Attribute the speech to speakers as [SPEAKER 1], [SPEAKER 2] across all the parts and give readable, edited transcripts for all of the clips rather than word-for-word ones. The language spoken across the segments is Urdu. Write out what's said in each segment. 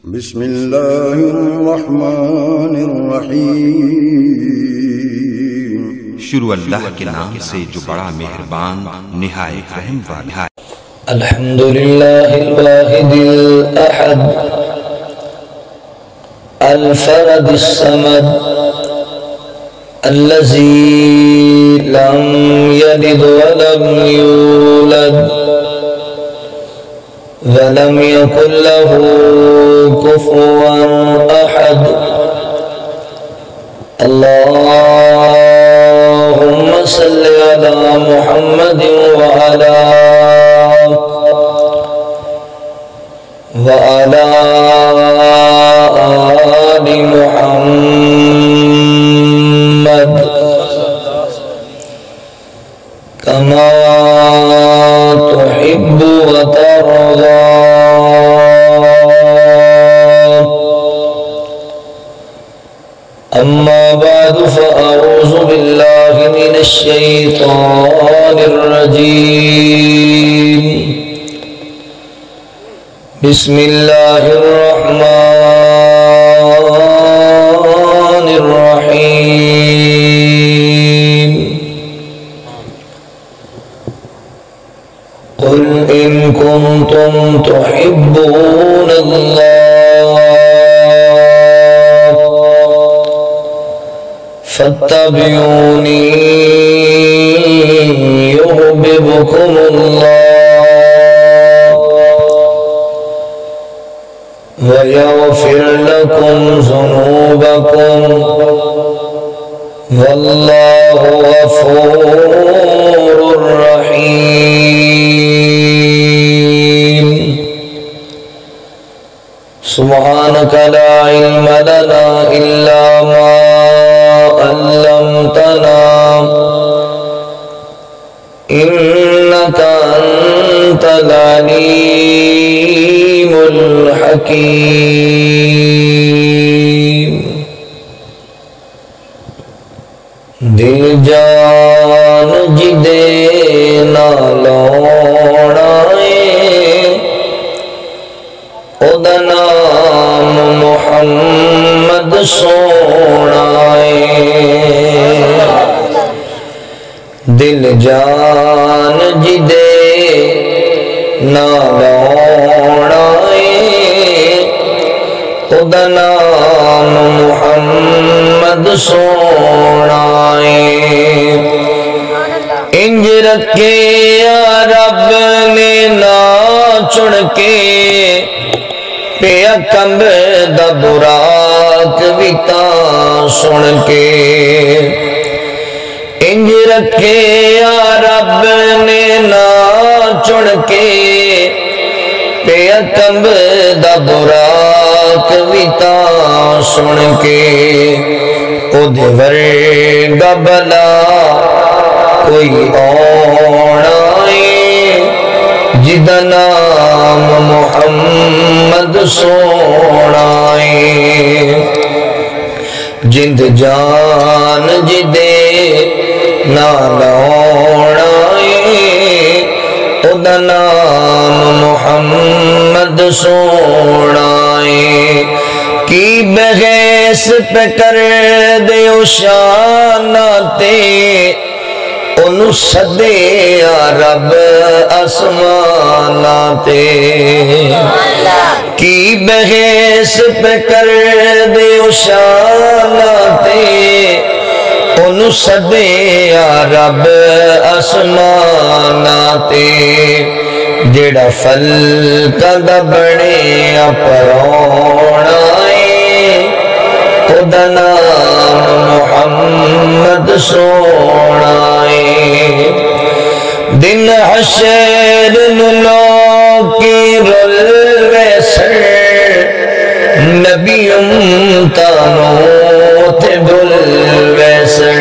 [SPEAKER 1] بسم اللہ الرحمن الرحیم۔
[SPEAKER 2] شروع اللہ کے نام سے جو بڑا مہربان نہایت رحم والا ہے۔
[SPEAKER 3] الحمدللہ الواحد الاحد الفرد الصمد الذي لم يلد ولم يولد ولم يكن له كفوا أحد۔ اللهم صل على محمد وعلى آل محمد كما تحب وترضى۔ أما بعد فأعوذ بالله من الشيطان الرجيم۔ بسم الله الرحمن الرحيم۔ قل إن كنتم تحبون الله فاتبعوني يحببكم الله ويغفر لكم ذنوبكم والله غفور رحيم۔ سبحانك لا علم لنا إلا ما علمتنا إنك أنت العليم الحكيم۔ دل جان جدے نالوڑا اُدا نام محمد سونا دل جان جدے نالوڑا اُدا نام محمد سونا انج رکھے یا رب نے نا چن کے پیا کمب دا براق ویتا سن کے انج رکھے یا رب نے نا چن کے پیا کمب دا براق ویتا سن کے او دے ورگا بلا کوئی اوڑا جدا نام محمد سونا جند جان جدے نالوڑا اُدا نام محمد سونا کی بغیس پہ کر دے شاناتے انہوں صدے یا رب اسماناتے کی بغیس پہ کر دے شاناتے انہوں صدے یا رب اسماناتے جڑا فل کدہ بڑے اپرونا خدا نام محمد سونا دن حشر نلو کی رل ویسر نبی امتانو تے بل ویسر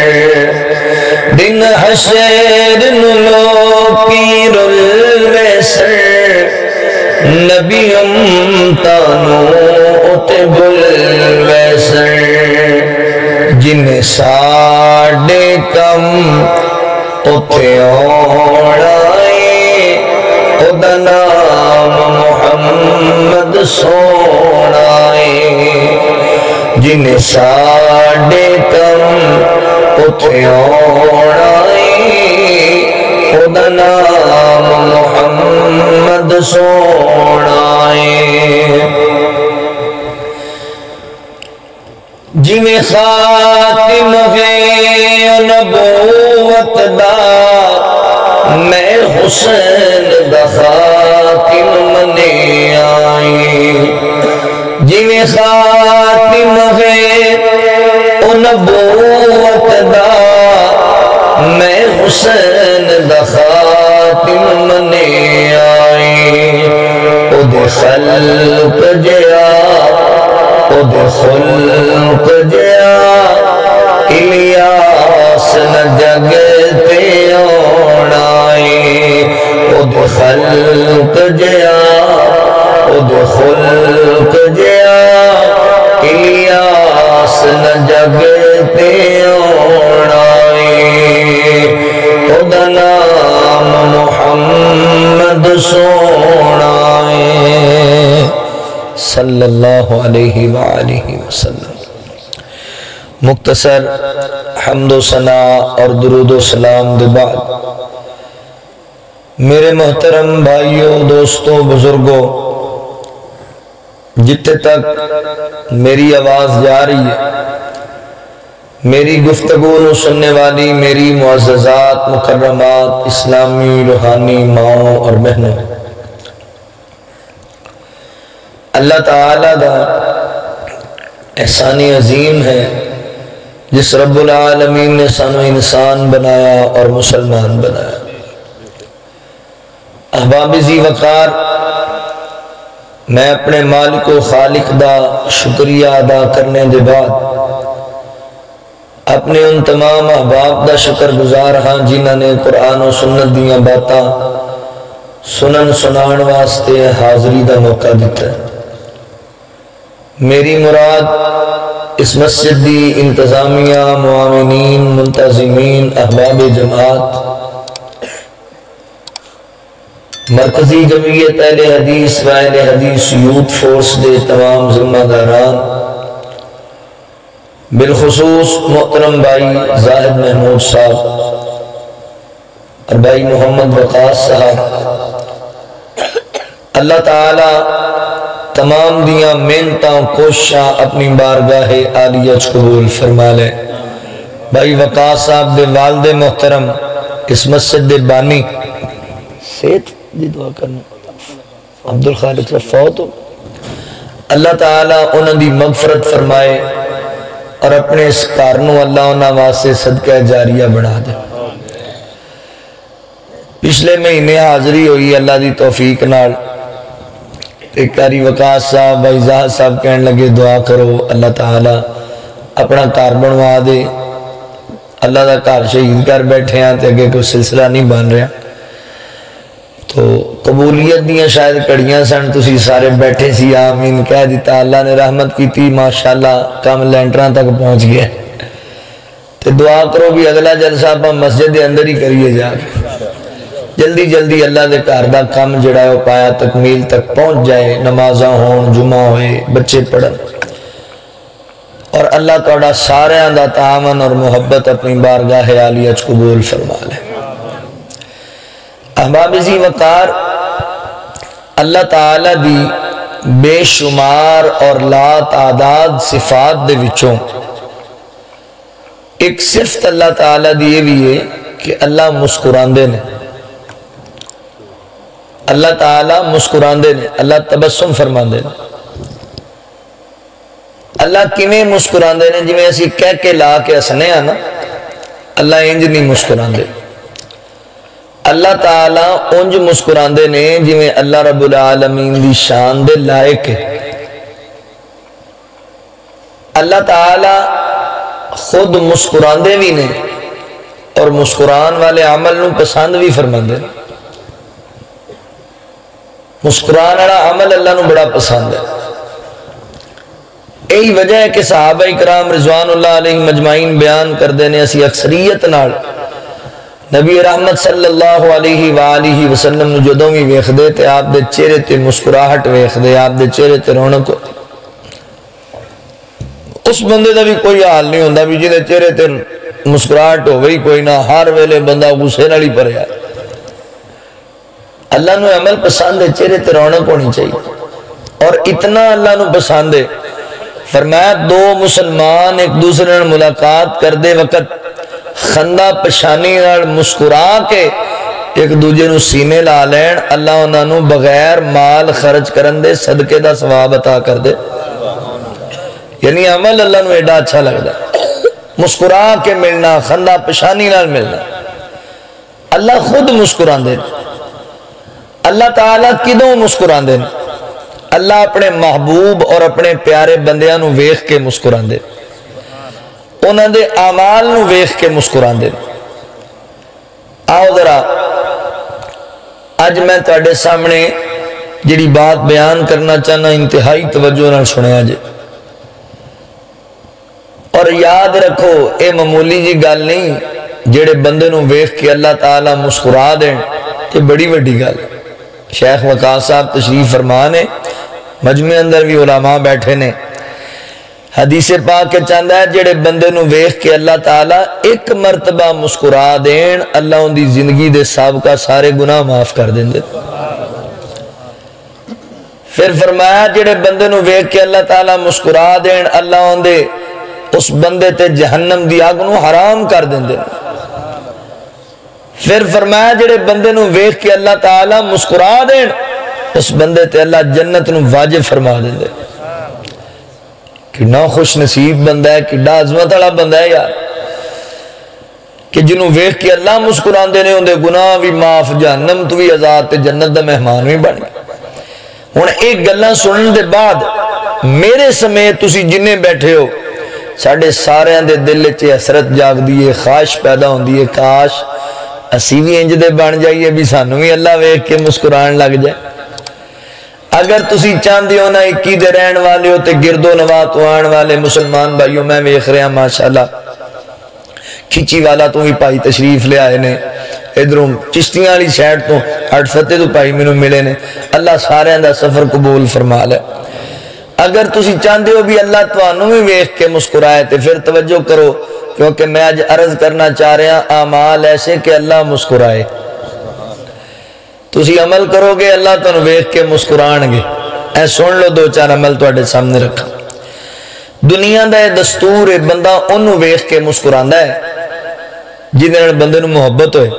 [SPEAKER 3] دن حشر نلو کی رل ویسر نبی امتانو تے بل ویسر جن ساڑے کم اتے اوڑائے خدا نام محمد سونا جن ساڈے کم اٹھے آنا خدا نام محمد سونا جویں خاتم ہے نبوت دا میں حسین دا خاتم منے آئی جویں خاتم ہے نبوت دا میں حسین دا خاتم منے آئی او دے خلق جیا او دے خلق جیا الیاس نہ جگتے آنائی او دے خلق جیا او دے خلق جیا الیاس نہ جگتے آنائی او دا نام محمد سونائی صلی اللہ علیہ وآلہ وسلم۔ مختصر حمد و ثناء اور درود و سلام دے بعد میرے محترم بھائیوں دوستوں بزرگوں جتے تک میری آواز جا رہی ہے میری گفتگو نو سننے والی میری معززات مکرمات اسلامی روحانی ماؤں اور بہنوں اللہ تعالیٰ دا احسانی عظیم ہے جس رب العالمین نے سانو انسان بنایا اور مسلمان بنایا۔ احباب ذی وقار میں اپنے مالک و خالق دا شکریہ ادا کرنے دے بعد اپنے ان تمام احباب دا شکر گزار ہاں جنہاں نے قرآن و سنت دیاں باتاں سنن سنان واسطے حاضری دا موقع دیتا ہے۔ میری مراد اس مسجد دی انتظامیہ معاونین منتظمین احباب جماعت مرکزی جمعیت اہل حدیث و اہل حدیث یوتھ فورس دے تمام ذمہ داران بالخصوص محترم بھائی زاہد محمود صاحب اور بھائی محمد وقاص صاحب اللہ تعالی تمام دیاں محنتاں کوششاں اپنی بارگاہ عالیہ قبول فرما لے۔ بھائی وقاص صاحب دے والد محترم اس مسجد دے بانی صحت دی دعا کرنا عبدالخالق سے فوت ہو اللہ تعالیٰ انہاں دی مغفرت فرمائے اور اپنے اس کارنوں اللہ انہاں واسطے صدقہ جاریہ بنا دے۔ پچھلے مہینے حاضری ہوئی اللہ دی توفیق نال ایک کاری وقاص صاحب بھائی زاہد صاحب کہنے لگے دعا کرو اللہ تعالیٰ اپنا کار بنوا دے اللہ دا کار شہید کر بیٹھے ہیں تے اگے کوئی سلسلہ نہیں بن رہا تو قبولیت دیاں شاید کڑیاں سن تسی سارے بیٹھے سی آمین کہہ دیتا اللہ نے رحمت کی تھی ماشاءاللہ کام لینٹران تک پہنچ گیا تے دعا کرو بھی اگلا جلسہ آپ مسجد دے اندر ہی کریے جا جلدی جلدی اللہ دے کار دا کام جڑا ہے وہ پایا تکمیل تک پہنچ جائے نمازاں ہون جمعہ ہوئے بچے پڑھن اور اللہ تعالیٰ سارے دا تعاون اور محبت اپنی بارگاہ عالیہ قبول فرما لے۔ احباب ذی وقار اللہ تعالیٰ دی بے شمار اور لا تعداد صفات دے وچوں ایک صفت اللہ تعالیٰ دی یہ بھی ہے کہ اللہ مسکراندے نے اللہ تعالیٰ مسکراندے نے اللہ تبسم فرماندے نے اللہ کیویں مسکراندے نے جویں اسی کہہ کے لا کے ہسنے ہاں نا اللہ انج نہیں مسکراندے اللہ تعالیٰ انج مسکراندے نے جویں اللہ رب العالمین دی شان دے لائق ہے۔ اللہ تعالیٰ خود مسکراندے بھی نے اور مسکران والے عمل نو پسند بھی فرماندے نے مسکران والا عمل اللہ نو بڑا پسند ہے۔ یہی وجہ ہے کہ صحابہ کرام رضوان اللہ علیہ مجمعین بیان کردے نے اسی اکثریت نال نبی رحمت صلی اللہ علیہ وآلہ وسلم نو جدوں بھی ویکھ دے تے آپ دے چہرے تے مسکراہٹ ویکھ دے آپ دے چہرے تے رونق اس بندے دا بھی کوئی حال نہیں ہوتا بھی جنہیں چہرے تے مسکراہٹ ہو گئی کوئی نہ، ہر ویلے بندہ غصے نال ہی بھریا ہے۔ اللہ نو عمل پسند ہے، چہرے تے رونق ہونی چاہیے، اور اتنا اللہ نو پسند ہے، فرمایا دو مسلمان ایک دوسرے نال ملاقات کر دے وقت خندہ پشانی نال مسکرا کے ایک دوجے نو سینے لا لین، اللہ انہاں نو بغیر مال خرچ کرن دے صدقے دا ثواب عطا کر دے۔ یعنی عمل اللہ نو ایڈا اچھا لگتا ہے، مسکرا کے ملنا، خندہ پشانی نال ملنا۔ اللہ خود مسکران دے، اللہ تعالیٰ کدوں مسکران دے، اللہ اپنے محبوب اور اپنے پیارے بندیاں نو ویخ کے مسکران دے، انہاں دے اعمال نو ویخ کے مسکران دے۔ آؤ ذرا اج میں تواڈے سامنے جڑی بات بیان کرنا چاہنا انتہائی توجہ نال سنیا جے، اور یاد رکھو اے معمولی جی گل نہیں، جڑے بندے نو ویخ کے اللہ تعالیٰ مسکرا دیں، یہ بڑی بڑی گل۔ شیخ وقاص صاحب تشریف فرمان ہے، مجمع اندر بھی علماء بیٹھے نے، حدیث پاک کے چاندہ ہے جڑے بندے نو ویخ کے اللہ تعالیٰ ایک مرتبہ مسکرا دین، اللہ ان دی زندگی دے سابقہ سارے گناہ معاف کر دیں دے۔ پھر فرمایا جڑے بندے نو ویخ کے اللہ تعالیٰ مسکرا دین، اللہ ان دے اس بندے تے جہنم دی آگ نو حرام کر دیں دے۔ پھر فرمایا جڑے بندے نو ویخ کے اللہ تعالیٰ مسکرا دین، اس بندے تے اللہ جنت نو واجب فرما دیں دے۔ کتنا خوش نصیب بندہ ہے، کتنا عظمت والا بندہ ہے یار، کہ جنہوں ویخ کے اللہ مسکران دینے ہوں دے گناہ بھی معاف، جہنم تو بھی آزاد تے جنت دا مہمان بھی بن گئے۔ ہن ایک گلاں سنن دے بعد میرے سمیت تسی جنہیں بیٹھے ہو، ساڑھے سارے دے دل چے حسرت جاگ دیئے، خواہش پیدا ہوں دیئے، کاش اسی بھی انج دے بن جائیے بھی سانو بھی اللہ ویخ کے مسکران لگ جائے۔ اگر تسی چاندی ہو نا اکی دے رہن والے ہو تے گرد و نواۃ آن والے مسلمان بھائیوں، میں ویخ رہا ماشاءاللہ کھچی والا تو ہی پائی تشریف لے آئے نے، ادھروں چشتیاں والی سائیڈ تو ہٹ فتح تو پائی مینوں ملے نے، اللہ سارے دا سفر قبول فرما لے۔ اگر تسی چاندے ہو بھی اللہ توانوں بھی ویخ کے مسکرائے تے پھر توجہ کرو، کیونکہ میں آج عرض کرنا چاہ رہا اعمال ایسے کہ اللہ مسکرائے۔ تسی عمل کرو گے اللہ تنو ویخ کے مسکران گے۔ اے سن لو دو چار عمل تو اڈے سامنے رکھا۔ دنیا دا یہ دستور ہے، بندہ انہوں ویخ کے مسکران دا ہے جنہاں بندے نو محبت ہوئے،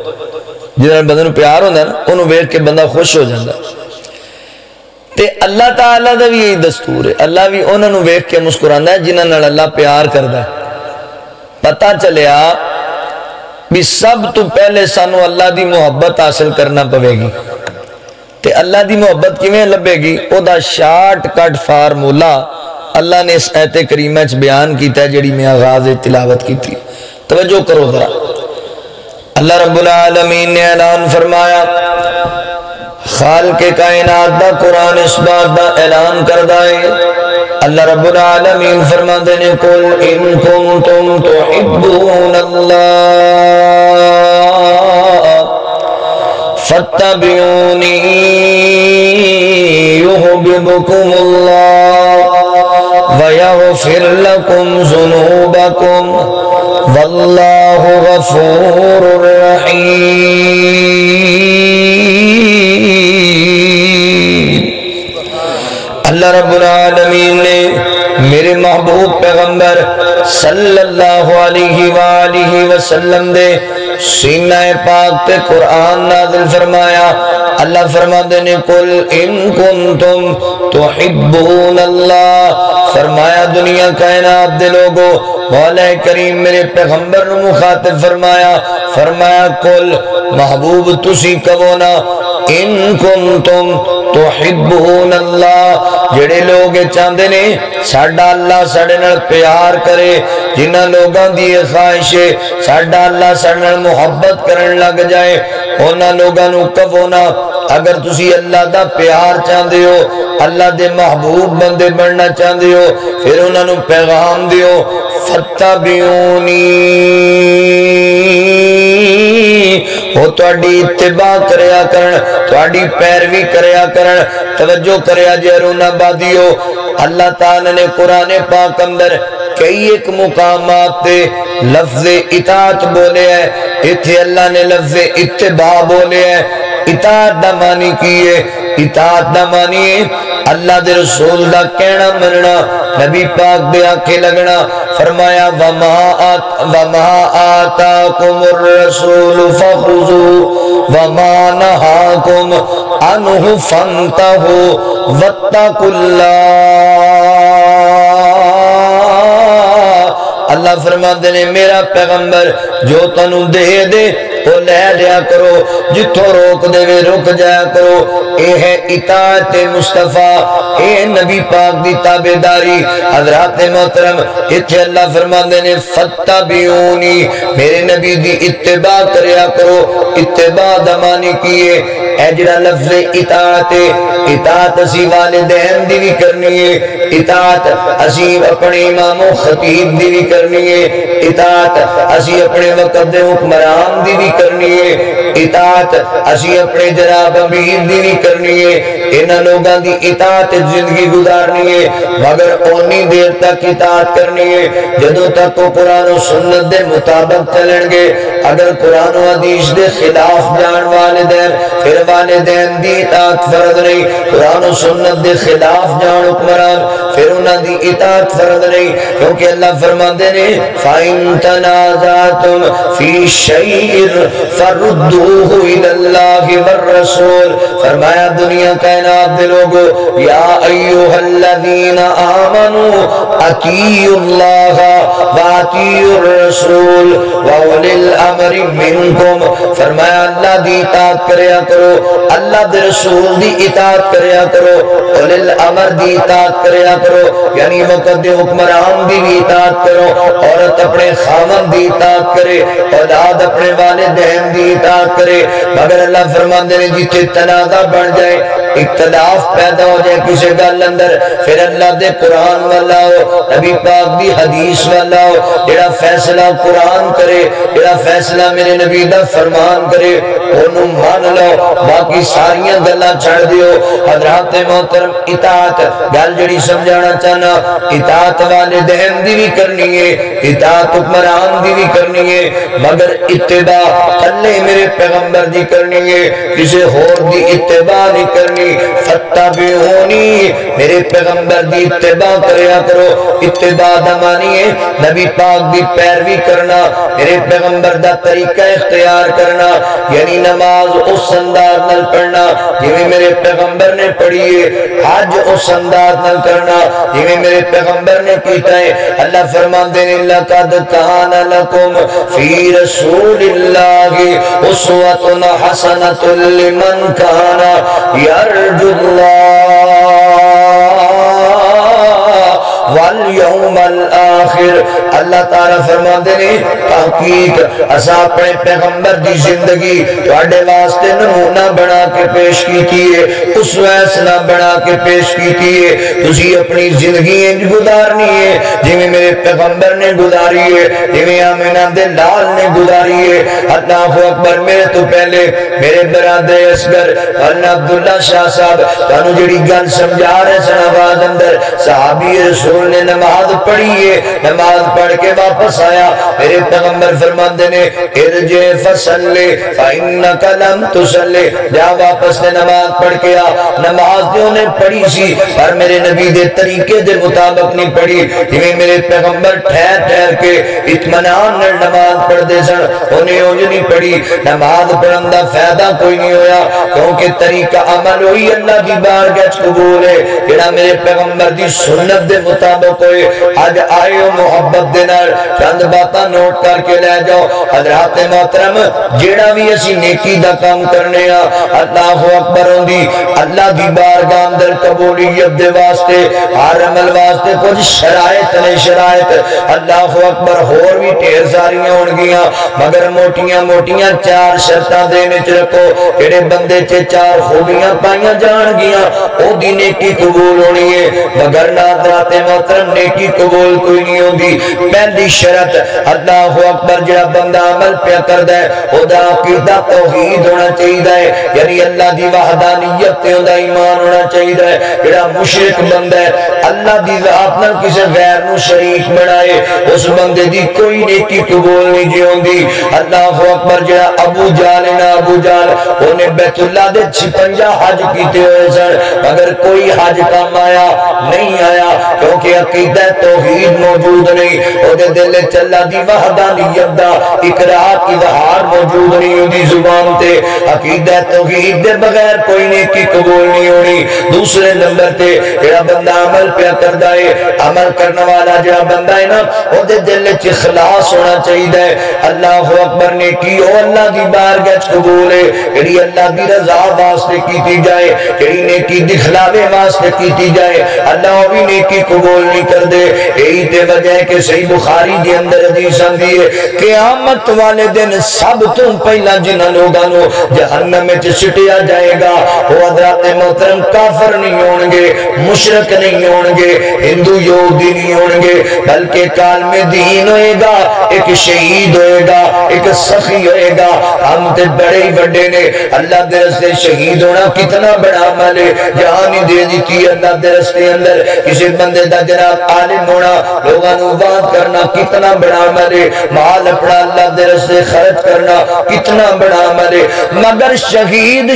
[SPEAKER 3] جنہاں بندے نو پیار ہوندہ ہے نا، انہوں ویخ کے بندہ خوش ہو جاندہ تے اللہ تعالیٰ دا بھی یہی دستور ہے، اللہ بھی انہوں ویخ کے مسکران دا ہے جنہاں اللہ پیار کردہ ہے۔ پتہ چلیا بھی سب تو پہلے سانو اللہ دی محبت حاصل کرنا پوے گی، تے اللہ دی محبت کیویں لبے گی، او دا شارٹ کٹ فارمولا اللہ نے اس آیت کریمہ چ بیان کیتا ہے جڑی میں آغاز تلاوت کی تھی۔ توجہ کرو ذرا، اللہ رب العالمین نے اعلان فرمایا، خالق کائنات دا قرآن اس بات دا اعلان کردہ ہے، اللہ رب العالمین فرما دینے قل ان کنتم تحبون اللہ فاتبعونی یحببکم اللہ ویغفر لکم ذنوبکم واللہ غفور رحیم۔ اللہ رب العالمین نے میرے محبوب پیغمبر صلی اللہ علیہ وآلہ وسلم دے سینہ پاک تے قرآن نازل فرمایا۔ اللہ فرما دینے قل ان کنتم تحبون اللہ، فرمایا دنیا کائنات دے لوگو، مولا کریم میرے پیغمبر نو مخاطب فرمایا، فرمایا قل محبوب تسی کہونا ان کنتم تحبون اللہ، جڑے لوگ چاندے نے ساڈا اللہ ساڈے نال پیار کرے، جنہ لوگاں دی خواہش ہے ساڈا اللہ ساڈے نال محبت کرن لگ جائے، انہاں لوگاں نو کہونا اگر تسی اللہ دا پیار چاندے ہو، اللہ دے محبوب بندے بننا چاندے ہو، پھر انہاں نو پیغام دیو فتبعونی، وہ تواڈی اتباع کریا کرن، تواڈی پیروی کریا کرن۔ توجہ کریا جے رونا بادیو، اللہ تعالی نے قرآن پاک اندر کئی ایک مقامات تے لفظ اطاعت بولے ہے، اتھے اللہ نے لفظ اتباع بولے ہے۔ اطاعت دا معنی کیے، اطاعت دا معنی اللہ دے رسول دا کہنا مننا، نبی پاک دے آنکھیں لگنا۔ فرمایا وَمَا آتَاكُمُ الرَّسُولُ فَخُذُوهُ وَمَا نَهَاكُمْ عَنْهُ فَانْتَهُوا وَاتَّقُوا اللَّهَ۔ اللہ فرماتے ہیں میرا پیغمبر جو تنو دے دے وہ لے لیا کرو، جتھوں روک دے وے رک جایا کرو۔ اے ہے اطاعت مصطفیٰ، اے نبی پاک دی تابعداری۔ حضرات محترم اتھے اللہ فرماندے نے فَاتَّبِعُونِی، میرے نبی دی اتباع کریا کرو۔ اتباع دمانی کیے، اے جڑا لفظ اطاعت، اطاعت اسی والدین دی بھی کرنی ہے، اطاعت اسی اپنے امام و خطیب دی بھی کرنی ہے، اطاعت اسی اپنے وقت دے حکمران دی بھی کرنی ہے، اطاعت اسی اپنے جناب امیر دی بھی کرنی ہے۔ انہاں لوگاں دی اطاعت زندگی گزارنی ہے، مگر اونی دیر تک اطاعت کرنی ہے جدوں تک وہ قرآن و سنت دے مطابق چلن گے۔ اگر قرآن و حدیث دے خلاف جان والدین، پھر والدین دی اطاعت فرض نہیں۔ قرآن و سنت دے خلاف جان حکمران، پھر انہاں دی اطاعت فرض نہیں، کیونکہ اللہ فرماتے ہیں فَإِن تَنَازَعْتُمْ فِي شَيْءٍ فَرُدُّوهُ إِلَى اللَّهِ وَالرَّسُولِ۔ فرمایا دنیا کائنات دے لوگو یا ایھا الذین آمنوا اطیعوا اللہ واطیعوا الرسول وَأُولِي الْأَمْرِ مِنْكُمْ۔ فرمایا اللہ دی اطاعت کریا کرو، اللہ دے رسول دی اطاعت کریا کرو، اولی الامر دی اطاعت کریا کرو، یعنی وقت دے حکمران دی بھی اطاعت کرو۔ عورت اپنے خامن دی اطاعت کرے، اولاد اپنے والدین دی اطاعت کرے، مگر اللہ فرماندے نے جتھے تنازع بن جائے، اختلاف پیدا ہو جائے کسی گل اندر، پھر اللہ دے قرآن والا ہو، نبی پاک دی حدیث والا ہو، جڑا فیصلہ قرآن کرے، جڑا فیصلہ میرے نبی دا فرمان کرے، انہوں مان لو، باقی ساریاں گلاں چھڑ دیو۔ حضرات محترم اطاعت گل جڑی سمجھانا چاہنا، اطاعت والدین دی بھی کرنی ہے، اطاعت حکمران دی بھی کرنی ہے، مگر اتباع کلے میرے پیغمبر دی کرنی ہے، کسی اور دی اتباع نہیں کرنی۔ فَاتَّبِعُونِی، میرے پیغمبر دی اتباع کریا کرو۔ اتباع دمانی ہے نبی پاک دی پیروی کرنا، میرے پیغمبر دا طریقہ اختیار کرنا، یعنی نماز اس انداز نال پڑھنا جویں میرے پیغمبر نے پڑھی ہے، حج اس انداز نال کرنا جویں میرے پیغمبر نے کیتا ہے۔ اللہ فرماندے نے لَقَدْ كَانَ لَكُمْ فِي رَسُولِ اللَّهِ أُسْوَةٌ حَسَنَةٌ لِمَنْ كَانَ يَرْجُو اللَّهَ والیوم الآخر۔ اللہ تعالیٰ فرماتے ہیں تحقیق اسا اپنے پیغمبر دی زندگی تواڈے واسطے نمونہ بنا کے پیش کی ہے، اسوہ حسنہ بنا کے پیش کی ہے۔ تسی اپنی زندگی انج گزارنی ہے جویں میرے پیغمبر نے گزاری ہے، جویں آمنہ دے لال نے گزاری ہے۔ اللہ اکبر۔ میرے تو پہلے میرے برادر اصغر مولانا عبداللہ شاہ صاحب تانوں جڑی گل سمجھا رہے سن آواز اندر، صحابی رسول نے نماز پڑھی ہے، نماز پڑھ کے واپس آیا، میرے پیغمبر فرماندے نے ارجع فصلی فإنک لم تصلی، جا واپس نے نماز پڑھ کے آ۔ نماز جو نے پڑھی سی پر میرے نبی دے طریقے دے مطابق نہیں پڑھی، جویں میرے پیغمبر ٹھہر ٹھہر کے اطمینان نال نماز پڑھ دے سن، انہیں اونج نہیں پڑھی۔ نماز پڑھن دا فائدہ کوئی نہیں ہویا، کیونکہ طریقہ عمل ہوئی اللہ دی بارگاہ قبول ہے جڑا میرے پیغمبر دی سنت دے مطابق ہوئے۔ آج آئے ہو محبت دینار چند باتاں نوٹ کر کے لے جاؤ۔ حضرات محترم جیڑا بھی اسی نیکی دا کام کرنے ہاں، اللہ اکبر ہوندی اللہ دی بارگاہ اندر قبولیت دے واسطے ہر عمل واسطے کچھ شرائط نے، شرائط اللہ اکبر ہور بھی ڈھیر ساریاں ہون گیاں، مگر موٹیاں موٹیاں چار شرطاں دینے چ رکھو، جڑے بندے چ چار خوبیاں پائیاں جان گیاں او دی نیکی قبول ہونی ہے۔ مگر نہ حضرات محترم نیکی قبول کوئی نہیں ہوندی پہلی شرط اللہ اکبر جڑا بندہ عمل پیا کردا ہے او دا عقیدہ توحید ہونا چاہیے یعنی اللہ دی وحدانیت تے دا ایمان ہونا چاہیے جڑا مشرک بندہ ہے اللہ دی ذات نال کسی غیر نو شریک بنائے اس بندے دی کوئی نیکی قبول نہیں جی ہوندی اللہ اکبر جڑا ابو جہل نا ابو جہل اونے بیت اللہ دے 56 حج کیتے ہوئے سن مگر کوئی حج کام آیا نہیں آیا کیونکہ عقیدہ توحید موجود نہیں او دے دل وچ اللہ دی وحدانیت دا اقرار اظہار موجود نہیں ہوندی زبان تے عقیدہ توحید دے بغیر کوئی نیکی قبول نہیں ہونی دوسرے نمبر تے جڑا بندہ عمل پیا کردا ہے عمل کرنے والا جڑا بندہ ہے نا او دے دل وچ اخلاص ہونا چاہیے اللہ اکبر نیکی او اللہ دی بارگاہ وچ قبول ہے جڑی اللہ دی رضا واسطے کیتی جائے جڑی نیکی دکھلاوے واسطے کیتی جائے اللہ بھی نیکی قبول نہیں کردے یہی تے وجہ ہے کہ صحیح بخاری دے اندر حدیث آندی ہے قیامت والے دن سب تو پہلا جنہاں لوگاں نو جہنم وچ سٹیا جائے گا وہ حضرات محترم کافر نہیں ہون گے مشرک نہیں ہون گے ہندو یہودی نہیں ہون گے بلکہ کالم دین ہوئے گا ایک شہید ہوئے گا ایک سخی ہوئے گا ہم تے بڑے ہی بڑے نے اللہ دے راستے شہید ہونا کتنا بڑا عمل ہے جہاں نہیں دے دیتی اللہ دے راستے اندر کسی بندے دا جناب عالم ہونا لوگاں نو بات کرنا کتنا بڑا عمل ہے مال اپنا اللہ دے راستے خرچ کرنا کتنا بڑا عمل ہے مگر شہید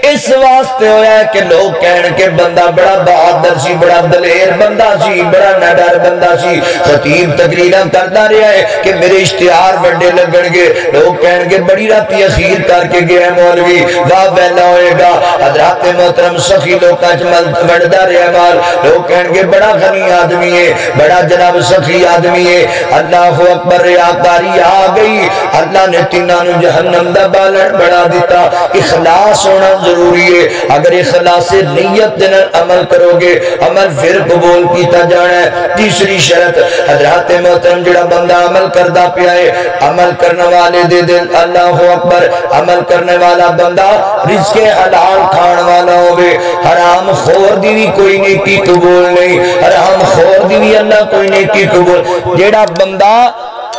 [SPEAKER 3] اس واسطے ہویا ہے کہ لوگ کہن کے بندہ بڑا بہادر سی بڑا دلیر بندہ سی بڑا نڈر بندہ سی خطیب تقریراں کرتا رہا ہے کہ میرے اشتہار بڑے لگن گے لوگ کہن کے بڑی راتی اخیر کر کے گیا مولوی واہ ویلا ہوئے گا حضرات محترم سخی لوکاں چ بڑھدا رہا مال لوگ کہن کے بڑا غنی آدمی ہے بڑا جناب سخی آدمی ہے اللہ اکبر ریاکاری آ گئی اللہ نے تیناں نو جہنم دا بالن بڑھا دیتا اخلاص ہونا ضروری ہے اگر اخلاص نیت دن عمل کرو گے عمل پھر قبول کیتا جانا ہے تیسری شرط حضرات محترم جڑا بندہ عمل کردہ پیا ہے عمل کرنے والے دے دل اللہ اکبر عمل کرنے والا بندہ رزق حلال کھان والا ہوئے حرام خور دی بھی کوئی نیکی قبول نہیں حرام خور دی بھی اللہ کوئی نیکی قبول جڑا بندہ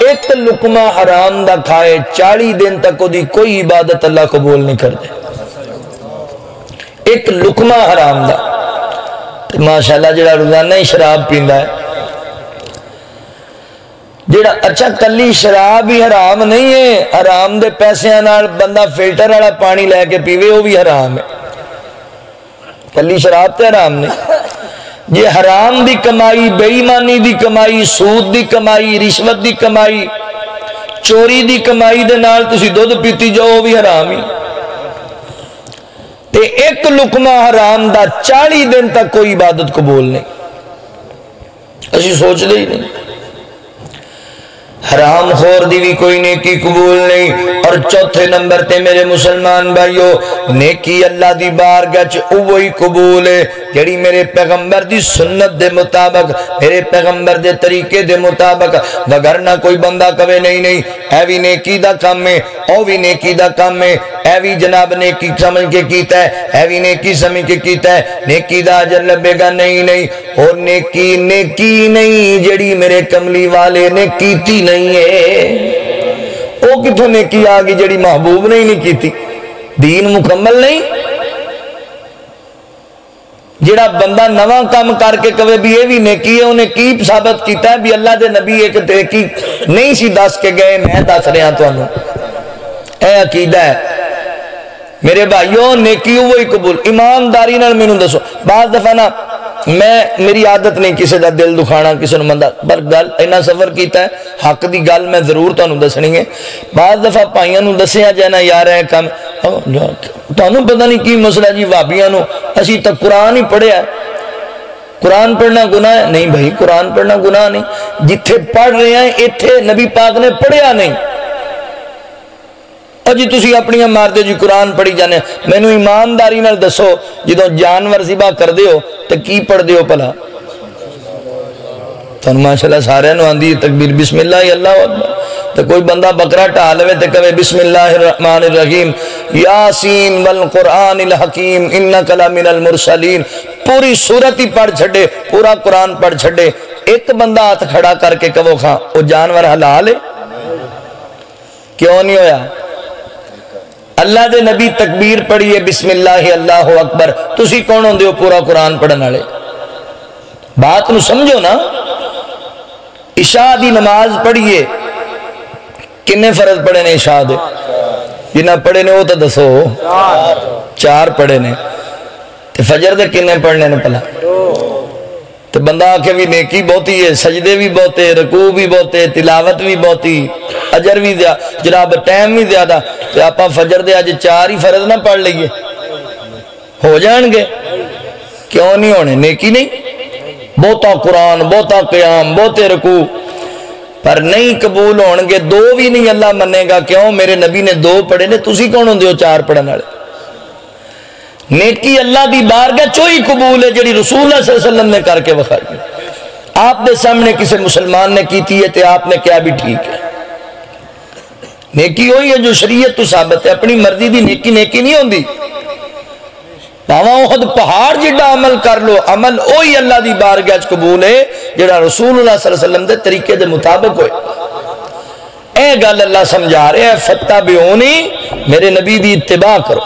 [SPEAKER 3] ایک لقمہ حرام دا کھائے 40 دن تک دی کوئی عبادت اللہ قبول نہیں کر دے ایک لقمہ حرام دا ماشاءاللہ جڑا روزانہ ہی شراب پیندا ہے جڑا اچھا کلی شراب ہی حرام نہیں ہے حرام دے پیسے نال بندہ فلٹر والا پانی لے کے پیوے وہ بھی حرام ہے کلی شراب تے حرام نہیں یہ حرام دی کمائی بے ایمانی دی کمائی سود دی کمائی رشوت دی کمائی چوری دی کمائی دے نال تسی دودھ پیتی جاؤ بھی حرام ہی تے ایک لقمہ حرام دا 40 دن تک کوئی عبادت قبول نہیں اسی سوچ دے ہی نہیں حرام خور دی بھی کوئی نیکی قبول نہیں اور چوتھے نمبر تے میرے مسلمان بھائیو نیکی اللہ دی بارگاہ چ اوہی قبول ہے جڑی میرے پیغمبر دی سنت دے مطابق میرے پیغمبر دے طریقے دے مطابق وگرنہ کوئی بندہ کہے نہیں اے بھی نیکی دا کام ہے او بھی نیکی دا کام ہے اے بھی جناب نیکی سمجھ کے کیتا ہے اے بھی نیکی سمجھ کے کیتا ہے نیکی دا اجر لبے گا نہیں اور نیکی نہیں جڑی میرے کملی والے نے کیتی نہیں ہے او کتھوں نیکی آگی جڑی محبوب نہیں کیتی دین مکمل نہیں جڑا بندہ نواں کام کر کے کہے بھی یہ بھی نیکی ہے انہیں کی ثابت کیتا ہے بھی اللہ دے نبی ایک نیکی نہیں سی دس کے گئے میں دس رہا تانوں اے عقیدہ ہے میرے بھائیوں نیکی وہی قبول ایمانداری نال مینوں دسو بعض دفعہ نا میری عادت نہیں کسی دا دل دکھانا کسی نمندہ پر گل اینا سفر کیتا ہے حق دی گل میں ضرور تانوں دسنی ہے بعض دفعہ پائیاں نوں دسیا جانا یار ہے کم تانوں پتہ نہیں کی مسئلہ جی وابیاں نوں اسی تک قرآن ہی پڑھیا ہے قرآن پڑھنا گناہ ہے نہیں بھائی قرآن پڑھنا گناہ نہیں جتھے پڑھ رہے ہیں ایتھے نبی پاک نے پڑھیا نہیں اور جی تسی اپنی مار دے جی قرآن پڑھی جانے میں نو ایمانداری نال دسو جدو جانور ذبح کر دیو تو کی پڑھ دیو پلا تو ماشاءاللہ سارے نو آندی تکبیر بسم اللہ اللہ اکبر تو کوئی بندہ بکرا ٹالوے تو کہے بسم اللہ الرحمن الرحیم یاسین والقرآن الحکیم انکا لمن المرسلین پوری سورت ہی پڑھ چھڑے، پورا قرآن پڑھ چھڑے، ایک بندہ ہاتھ کھڑا کر کے کہو خاں وہ جانور حلال ہے؟ کیوں نہیں ہویا؟ اللہ دے نبی تکبیر پڑھیے بسم اللہ اللہ اکبر، تسی کون ہوندے ہو پورا قرآن پڑھن والے؟ بات نو سمجھو نا۔ عشاء دی نماز پڑھیے، کنے فرض پڑھے نے عشاء دے؟ جنہ پڑھے نے وہ تو دسو، 4 پڑھے نے۔ تے فجر دے کنے پڑھنے نے پہلا؟ تو بندہ آکے بھی نیکی بہتی ہے، سجدے بھی بہتے، رکوع بھی بہتے، تلاوت بھی بہتی، اجر بھی زیادہ، جناب ٹائم بھی زیادہ۔ تو آپا فجر دے آج 4 ہی فرض نہ پڑھ لئیے، ہو جان گے؟ کیوں نہیں ہونے؟ نیکی نہیں؟ بہتا قرآن، بہتا قیام، بہتے رکوع، پر نہیں قبول ہونگے، 2 بھی نہیں اللہ منے گا۔ کیوں؟ میرے نبی نے 2 پڑھے نے، تسی کون ہوندے ہو 4 پڑھن والے؟ نیکی اللہ دی بارگاہ چوئی قبول ہے جڑی رسول اللہ صلی اللہ علیہ وسلم نے کر کے بخائی۔ آپ دے سامنے کسی مسلمان نے کیتی ہے تے آپ نے کیا بھی ٹھیک ہے۔ نیکی ہوئی ہے جو شریعت تو ثابت ہے، اپنی مرضی دی نیکی نیکی نہیں ہوندی۔ احد پہاڑ جڑا عمل کر لو، عمل اوہی اللہ دی بارگاہ قبول ہے جڑا رسول اللہ صلی اللہ علیہ وسلم دے طریقے دے مطابق ہوئے۔ اے گل اللہ سمجھا رہے ہیں، فتبعونی، میرے نبی دی اتباع کرو،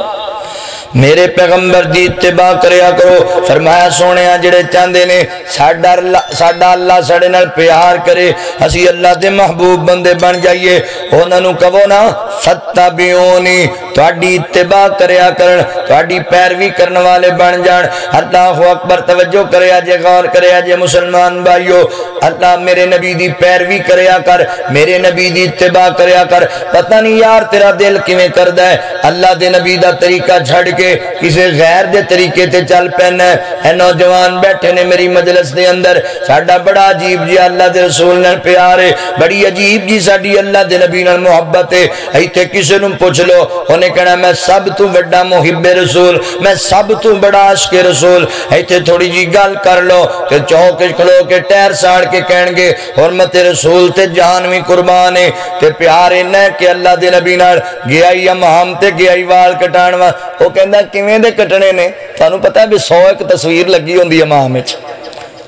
[SPEAKER 3] میرے پیغمبر دی اتباع کریا کرو۔ فرمایا سونے جڑے چاندے نے ساڈا اللہ ساڈے نال پیار کرے، اسی اللہ دے محبوب بندے بن جائیے، انہاں نوں کہو نا فتبعونی، تہاڈی اتباع کریا کرن، تہاڈی پیروی کرن والے بن جان۔ اللہ اکبر، توجہ کریا جے، غور کریا جے مسلمان بھائیو، اللہ میرے نبی دی پیروی کریا کر، میرے نبی دی اتباع کریا کر۔ پتہ نہیں یار تیرا دل کیویں کردا ہے اللہ دے نبی دا طریقہ چھڑ کے کسی غیر دے طریقے تے چل پینا ہے۔ اے نوجوان بیٹھے نے میری مجلس دے اندر، ساڈا بڑا عجیب جی اللہ دے رسول نال پیار ہے، بڑی عجیب جی ساڈی اللہ دے نبی نال محبت ہے۔ ایتھے کسے نوں پوچھ لو، انہیں کہنا میں سب تو بڑا محب رسول، میں سب تو بڑا عاشق رسول۔ ایتھے تھوڑی جی گل کر لو کہ چوک کھلو کے ٹیر ساڑ کے کہن گے حرمت رسول تے جہانوی قربان ہے، تے پیار انہا ہے کہ اللہ دے نبی نال گیائی امام تے گیائی وال کٹانوا۔ وہ کہندہ کیویں دے کٹنے نے؟ تانوں پتہ ہے بھی 100 ایک تصویر لگی ہوندی امام وچ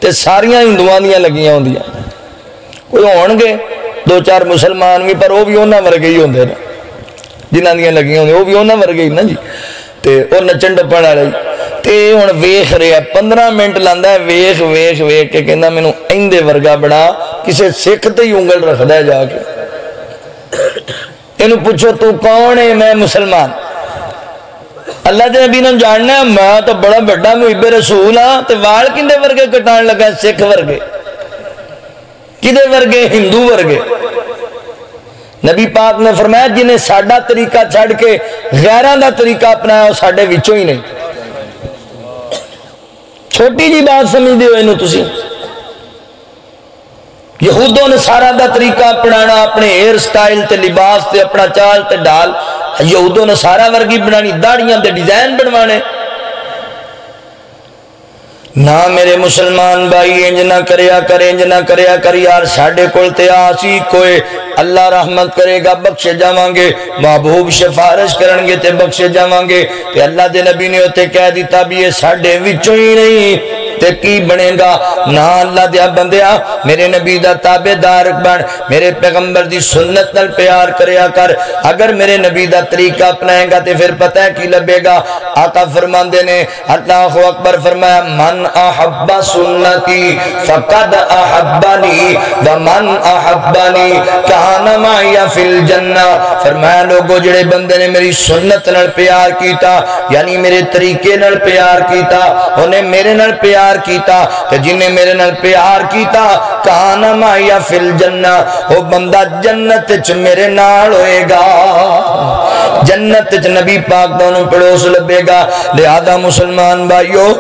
[SPEAKER 3] تے ساریاں ہندوؤں دیاں لگیاں ہوندیاں، کوئی ہون گے 2-4 مسلمان بھی، پر وہ بھی انہاں ورگے ہی ہوندے نے جنہاں دیاں لگیاں ہوندیاں، وہ بھی انہاں ورگے ہی نا جی۔ تے وہ نچن ٹپن والے تے ہن ویکھ رہا 15 منٹ لاندا ہے، ویکھ کے کہندا مینوں ایندے ورگا بڑا، کسے سکھ تے ہی انگل رکھدا ہے جا کے۔ اینوں پوچھو تو کون ہے؟ میں مسلمان، اللہ دے نبی نے جاننا ہے، میں تو بڑا بڑا محب رسول ہاں، تے وال کندے ورگے کٹان لگا؟ سکھ ورگے، کدے ورگے؟ ہندو ورگے۔ نبی پاک نے فرمایا جنہیں ساڈا طریقہ چھڑ کے غیراں دا طریقہ اپنایا وہ ساڈے وچوں ہی نہیں۔ چھوٹی جی بات سمجھ دیو اینو تسی، یہود و نصارہ دا طریقہ اپنانا، اپنے ہیئر سٹائل تے لباس تے اپنا چال تے ڈال یہود و نصارہ ورگی بنانی، داڑیاں دے ڈیزائن بنوانے۔ نہ میرے مسلمان بھائی انج نہ کریا کرے، انج نہ کریا کر یار، ساڈے کول تے آسی کوئی اللہ رحمت کرے گا بخشے جاواں گے، محبوب سفارش کرن گے تے بخشے جاواں گے۔ تے اللہ دے نبی نے اوتے کہہ دیتا بھی یہ ساڈے وچوں ہی نہیں تے کی بنے گا؟ نہ اللہ دیا بندیا میرے نبی دا تابعدار بن، میرے پیغمبر دی سنت نال پیار کریا کر۔ اگر میرے نبی دا طریقہ اپنائے گا تے پھر پتہ ہے کی لبے گا؟ آقا فرماندے نے، اللہ اکبر، فرمایا من احب سنتی فقد احبنی ومن احبنی کان معی فی الجنہ۔ فرمایا لوگو جڑے بندے نے میری سنت نال پیار کیتا، یعنی میرے طریقے نال پیار کیتا، انہیں میرے نال پیار کیتا، کہ جنہیں میرے نال پیار کیتا کان معی فی الجنہ، وہ بندہ جنت چ میرے نال ہوئے گا، جنت چ نبی پاک دونوں پڑوس لبے گا۔ لہذا مسلمان بھائیو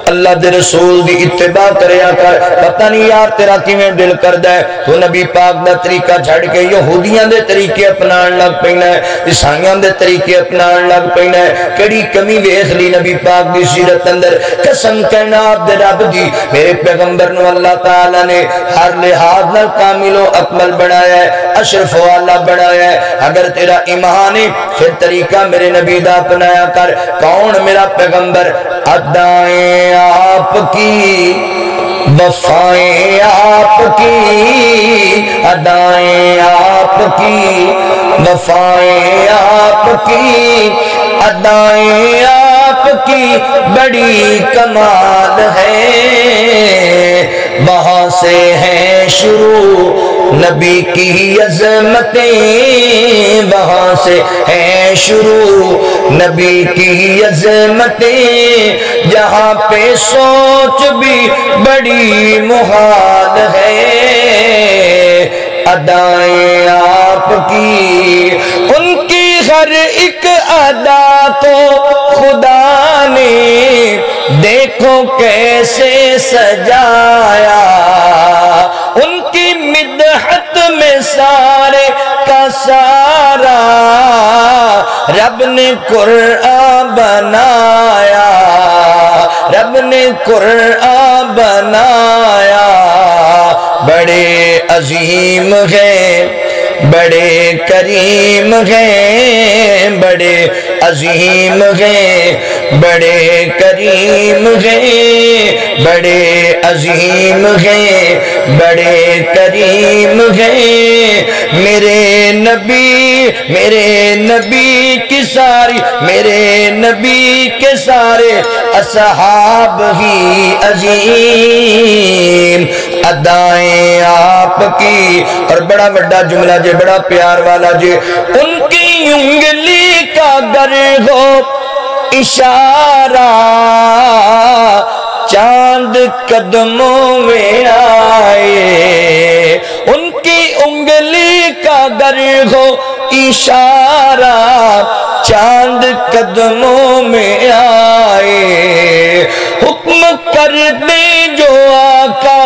[SPEAKER 3] اللہ دے رسول دی اتباع کریا کر پتہ نہیں یار تیرا کیویں دل کردا ہے تو نبی پاک دا طریقہ چھڑ کے یہودیاں دے طریقے اپنان لگ پینا ہے عیسائیاں دے طریقے اپنان لگ پینا ہے کیڑی کمی ویکھ لی نبی پاک دی سیرت اندر قسم کائنات دے رب دی میرے پیغمبر نو اللہ تعالی نے ہر لحاظ نال کامل و اکمل بنایا ہے اشرف و اعلی بنایا ہے اگر تیرا ایمان ہے پھر طریقہ میرے نبی دا اپنایا کر کون میرا پیغمبر ادائیں آپ کی وفائیں آپ کی ادائیں آپ کی وفائیں آپ کی ادائیں آپ کی بڑی کمال ہے وہاں سے ہیں شروع نبی کی عظمتیں وہاں سے ہیں شروع نبی کی عظمتیں جہاں پہ سوچ بھی بڑی محال ہے ادائیں آپ کی ان کی ہر ایک ادا کو خدا نے دیکھو کیسے سجایا ان کی مدحت میں سارے کا سارا رب نے قرآن بنایا رب نے قرآن بنایا بڑے عظیم ہیں بڑے کریم ہیں بڑے عظیم ہیں بڑے کریم ہیں بڑے عظیم ہیں بڑے کریم ہیں میرے نبی کی ساری میرے نبی کے سارے اصحاب ہی عظیم ادائیں آپ کی اور بڑا بڑا جملہ جے بڑا پیار والا جے ان کی انگلی کا گر ہو اشارہ چاند قدموں میں آئے ان کی انگلی کا گر ہو اشارہ چاند قدموں میں آئے حکم کر دے جو آقا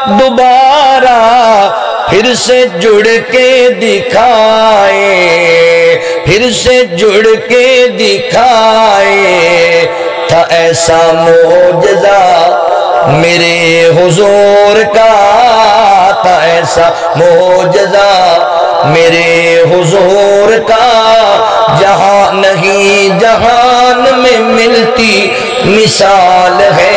[SPEAKER 3] دوبارہ پھر سے جڑ کے دکھائے پھر سے جڑ کے دکھائے تھا ایسا معجزہ میرے حضور کا تھا ایسا معجزہ میرے حضور کا جہاں نہیں جہان میں ملتی مثال ہے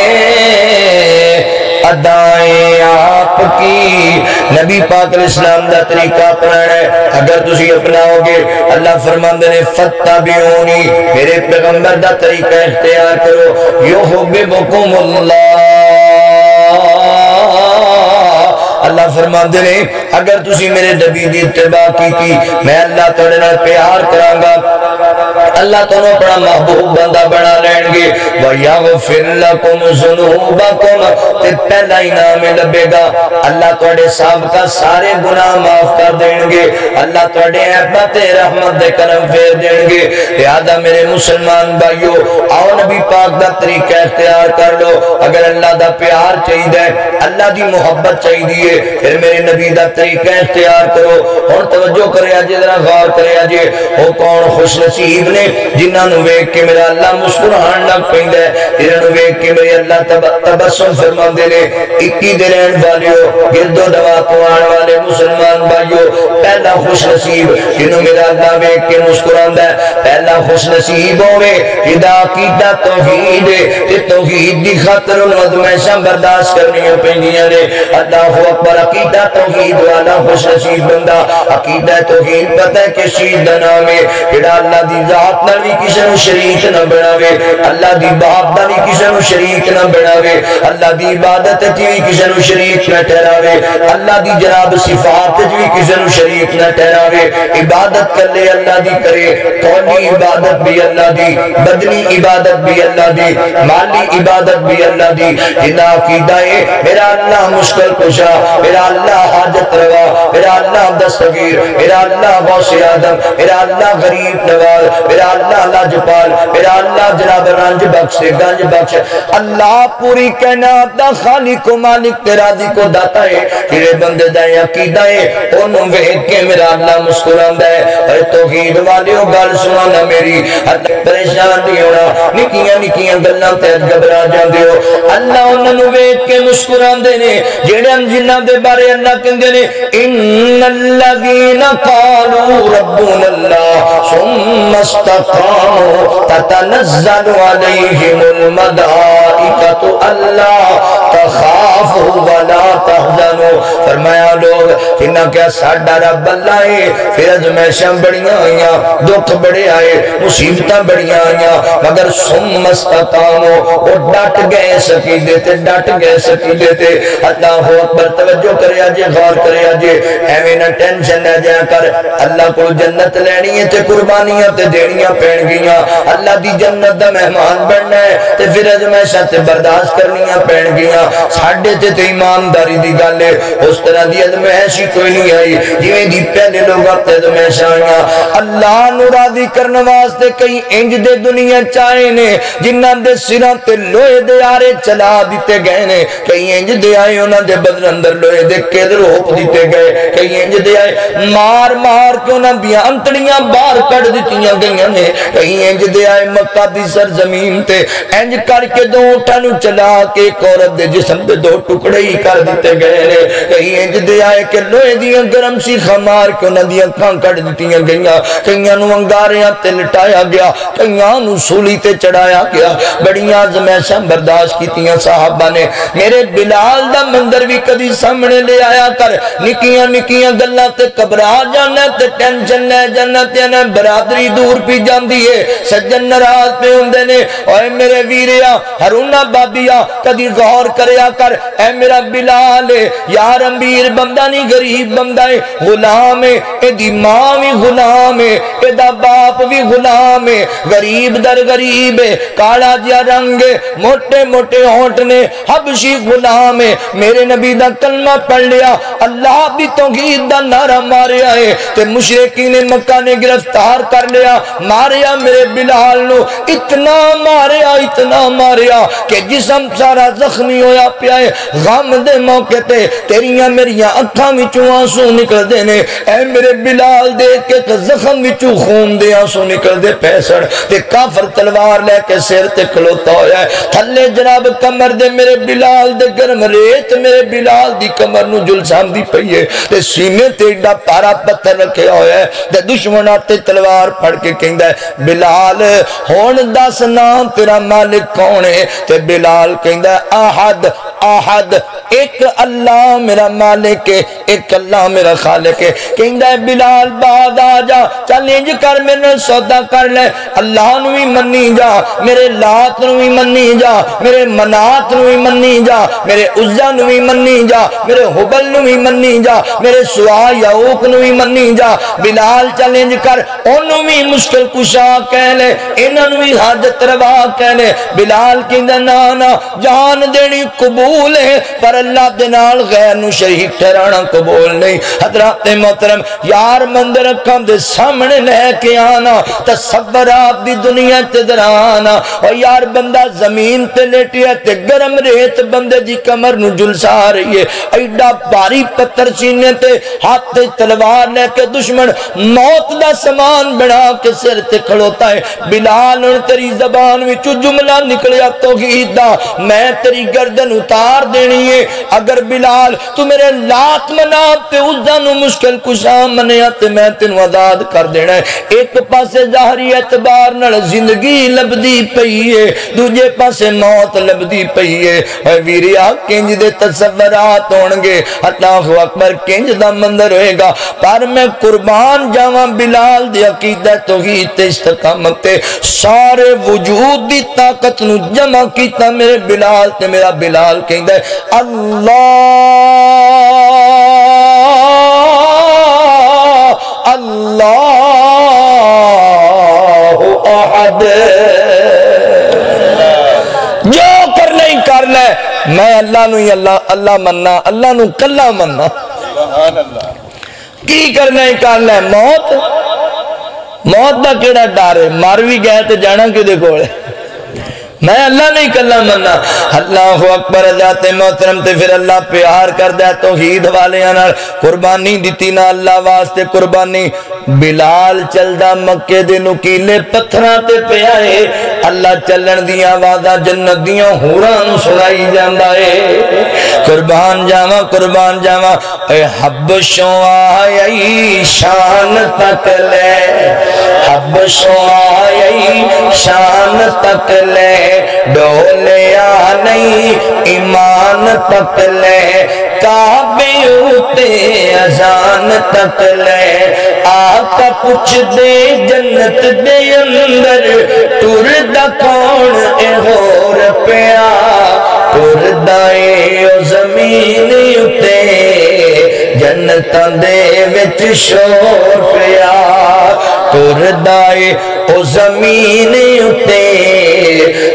[SPEAKER 3] ادائیں آپ کی نبی پاک علیہ السلام دا طریقہ اپنانا ہے اگر تسی اپناؤ گے اللہ فرماندے نے فَاتَّبِعُونِي میرے پیغمبر دا طریقہ اختیار کرو یُحْبِبُکُمُ اللہ اللہ فرماندے نے اگر تسی میرے نبی دی اتباع کی میں اللہ تھوڑے نال پیار کروں گا اللہ تمہیں اپنا محبوب بندہ بنا لیں گے وَيَغْفِرْ لَكُمْ ذُنُوبَكُمْ تے پہلا انعام لبے گا اللہ تھوڑے سابقہ سارے گناہ معاف کر دیں گے اللہ تھوڑے عبادت رحمت دے کرم پھیر دیں گے لہذا میرے مسلمان بھائیو آؤ نبی پاک دا طریقہ اختیار کر لو اگر اللہ دا پیار چاہیے اللہ دی محبت چاہیے پھر میرے نبی دا طریقہ اختیار کرو اور توجہ کرے آجے ذرا غور کرے آجے وہ کون خوش نصیب نے جنہاں نو ویکھ کے میرا اللہ مسکران لگ پیندا ہے جنہاں نو ویکھ کے میرے اللہ تبسم فرماندے نے 21 دے رہن والیو گرد و دوا تو آن والے مسلمان بھائیو پہلا خوش نصیب جنہوں میرا اللہ ویکھ کے مسکراندا ہے پہلا خوش نصیب ہوئے جدا عقیدہ توحید تے توحید دی خاطر مدمشاں برداشت کرنی پیندیاں نے اللہ اکبر عقیدہ توحید والا خوش نصیب بندہ عقیدہ توحید پتہ ہے کس چیز دا نام ہے جڑا اللہ دی ذات نال بھی کسی نو شریک نہ بناوے اللہ دی باب دا بھی کسی نو شریک نہ بناوے اللہ دی عبادت تے بھی کسی نو شریک نہ ٹھہراوے اللہ دی جناب صفات تے بھی کسی نو شریک نہ ٹھہراوے عبادت کر لے اللہ دی کرے قولی عبادت بھی اللہ دی بدنی عبادت بھی اللہ دی مالی عبادت بھی اللہ دی جنہ عقیدہ ہے میرا اللہ مشکل کشا میرا اللہ حاجت روا، میرا اللہ دستگیر، میرا اللہ غوث آدم، میرا اللہ غریب نواز، میرا اللہ لاجپال، میرا اللہ جناب رنج بخش گنج بخش۔ اللہ پوری کائنات دا خالق و مالک تیرا دی کو داتا ہے، تیرے بندے دا عقیدہ ہے، انہوں ویکھ کے میرا اللہ مسکراندا ہے۔ اے توحید والیو گل سنانا میری، پریشان نہیں ہونا، نکیاں نکیاں گلاں تے گھبرا جاندے ہو، اللہ انہاں نوں ویکھ کے مسکراندے نے جڑے جنہاں دے بارے اللہ کہندے نے ان الذین قالوا ربنا اللہ ثم استقاموا تتنزل علیہم الملائکۃ الا تخافوا ولا تحزنوا۔ فرمایا لوگ انہاں کیا ساڈا رب اللہ ہے، پھر ازمائشاں بڑیاں آئیاں، دکھ بڑے آئے، مصیبتاں بڑیاں آئیاں، مگر ثم استقاموا وہ ڈٹ گئے سکیدے تے ڈٹ گئے سکیدے تے۔ اللہ اکبر، توجہ کریا جے، غور کریا جے، ایویں نہ ٹینشن نہ جا کر، اللہ کو جنت لینی ہے تے قربانیاں تے دینیاں پین گیاں، اللہ دی جنت دا مہمان بننا ہے تے پھر ازمائشاں تے برداشت کرنیاں پین گیاں۔ ساڈے تے ایمانداری دی گل ہے، اس طرح دی ازمائش کوئی نہیں آئی جویں دی پہلے لوگاں تے ازمائش آئیاں۔ اللہ نو راضی کرنے واسطے کئی انج دے دنیا چاہے نے جنہاں دے سراں تے لوہے دے آرے چلا دیتے گئے نے، کئی انج دے آئے انہاں دے بدن اندر لوہے دے قید روپ دیتے گئے، کئی انج دے آئے مار مار کے انہاں دیاں انتڑیاں باہر کٹ دتیاں گئیاں نے، کئی انج دے آئے مکہ دی سرزمین تے انج کر کے دو اونٹاں نو چلا کے ایک عورت دے جسم دے دو ٹکڑے ہی کر دیتے گئے نے، کئی انج دے آئے کہ لوہے دیاں گرم سیخاں مار کے انہاں دیاں اکھاں کٹ دتیاں گئیاں، کئیاں نو انگاریاں تے لٹایا گیا، کئیاں نو سولی تے چڑھایا گیا، بڑیاں ازمائشاں برداشت کیتیاں صحابہ نے۔ میرے بلال دا مندر بھی کدی سامنے لے آیا کر، نکیاں نکیاں گلاں تے گھبرا جانا تے ٹینشن لے جانا تے نہ برادری دور پی جاندی ہے، سجن ناراض پہ ہوندے نے۔ اوے میرے ویریا ہرونا بابیا کدی غور کریا کر، اے میرا بلال یار امیر بندہ نہیں غریب بندہ ہے، غلام ہے، اے دی ماں بھی غلام ہے، اے دا باپ بھی غلام ہے، غریب در غریب ہے، کالا جیا رنگ ہے، موٹے موٹے ہونٹ نے، حبشی غلام ہے، میرے نبی دا کلمہ پڑھ لیا، اللہ بھی توحید دا نعرہ ماریا ہے تے مشرکین مکہ نے گرفتار کر لیا، ماریا میرے بلال نو، اتنا ماریا کہ جسم سارا زخمی ہویا پیا ہے۔ غم دے موقع تے تیریاں میریاں اکھاں وچوں آنسو نکل دے نے، اے میرے بلال دیکھ کے تے زخم وچوں خون دے آنسو نکل دے پیسڑ تے کافر تلوار لے کے سر تے کھلوتا ہویا ہے، تھلے جناب کمر دے میرے بلال دے گرم ریت میرے بلال دی کمر نو جلسام دی پئی ہے تے سینے تے ایڈا پارا پتھر رکھے ہویا ہے تے دشمناں تے تلوار پھڑ کے کہندا ہے بلال ہن دس نام تیرا مالک کون ہے؟ تے بلال کہندا ہے احد احد، ایک اللہ میرا مالک ہے، ایک اللہ میرا خالق ہے۔ کہندا ہے بلال بعد آ جا، چل انج کر میرے سودا کر لے، اللہ نو بھی منی جا، میرے لات نو بھی منی جا، میرے منات نو بھی منی جا، میرے عزا نو بھی منی جا، میرے حبل نو بھی منی جا، میرے سوا یعوق نو بھی منی جا۔ بلال چل انج کر انہوں بھی مشکل کشا کہہ لے، انہوں بھی حاجت روا کہہ لے۔ بلال کہندا نانا جان دینی قبول ہے پر اللہ دے نال غیر نو شریک ٹھہرانا قبول نہیں۔ حضرات محترم یار مندر اکھاں دے سامنے لے کے آنا، تصورات دی دنیا تے درانا، اور یار بندہ زمین تے لیٹیا تے گرم ریت بندے دی کمر نو جلسا رہی ہے، ایڈا باری پتھر سینے تے ہاتھ تے تلوار لے کے دشمن موت دا سامان بنا کے سر تے کھڑوتا ہے۔ بلال ان تیری زبان وچوں جملہ نکلیا توحید دا، میں تیری گردن اتار دینی ہے اگر بلال تو میرے لات منات تے عزا نو مشکل کشا منیا تے میں تینوں آزاد کر دینا ہے۔ ایک پاسے ظاہری اعتبار نال زندگی لبدی پئی ہے، دوجے پاسے موت لبدی پئی ہے۔ اے ویریا کنج دے تصورات ہونگے، اللہ اکبر کنج دا مندر ہوئے گا، پر میں قربان جاواں بلال دی عقیدہ توحید تے استقامت تے سارے وجود دی طاقت نو جمع کیتا میرے بلال تے میرا بلال کہندا ہے اللہ اللہ احد، جو کرنا ہی کر لے، میں اللہ نو ہی اللہ مننا، اللہ نو کلا مننا۔ کی کرنا ہی کرنا ہے؟ موت دا کیڑا ڈر ہے؟ مر بھی گئے تو جانا کدے کول ہے؟ میں اللہ نہیں کلا مننا۔ اللہ اکبر حضرت محترم تے پھر اللہ پیار کر دے توحید والے نال قربانی دیتی نا اللہ واسطے قربانی۔ بلال چلدا مکے دے نکیلے پتھراں تے پیا ہے، اللہ چلن دیاں آوازاں جنت دیاں حوراں نوں سنائی جاندا ہے۔ قربان جاواں اے حبشوں آئی شان تک لے، حبشوں آئی شان تک لے، ڈولیا نہیں ایمان تک لے، کعبے اُتے اذان تک لے، آقا پوچھ دے جنت دے اندر ٹردا کون اے ہور پیا، ٹردا اے او زمین اُتے جنتاں دے وچ شور پیا، ٹردا اے او زمین اُتے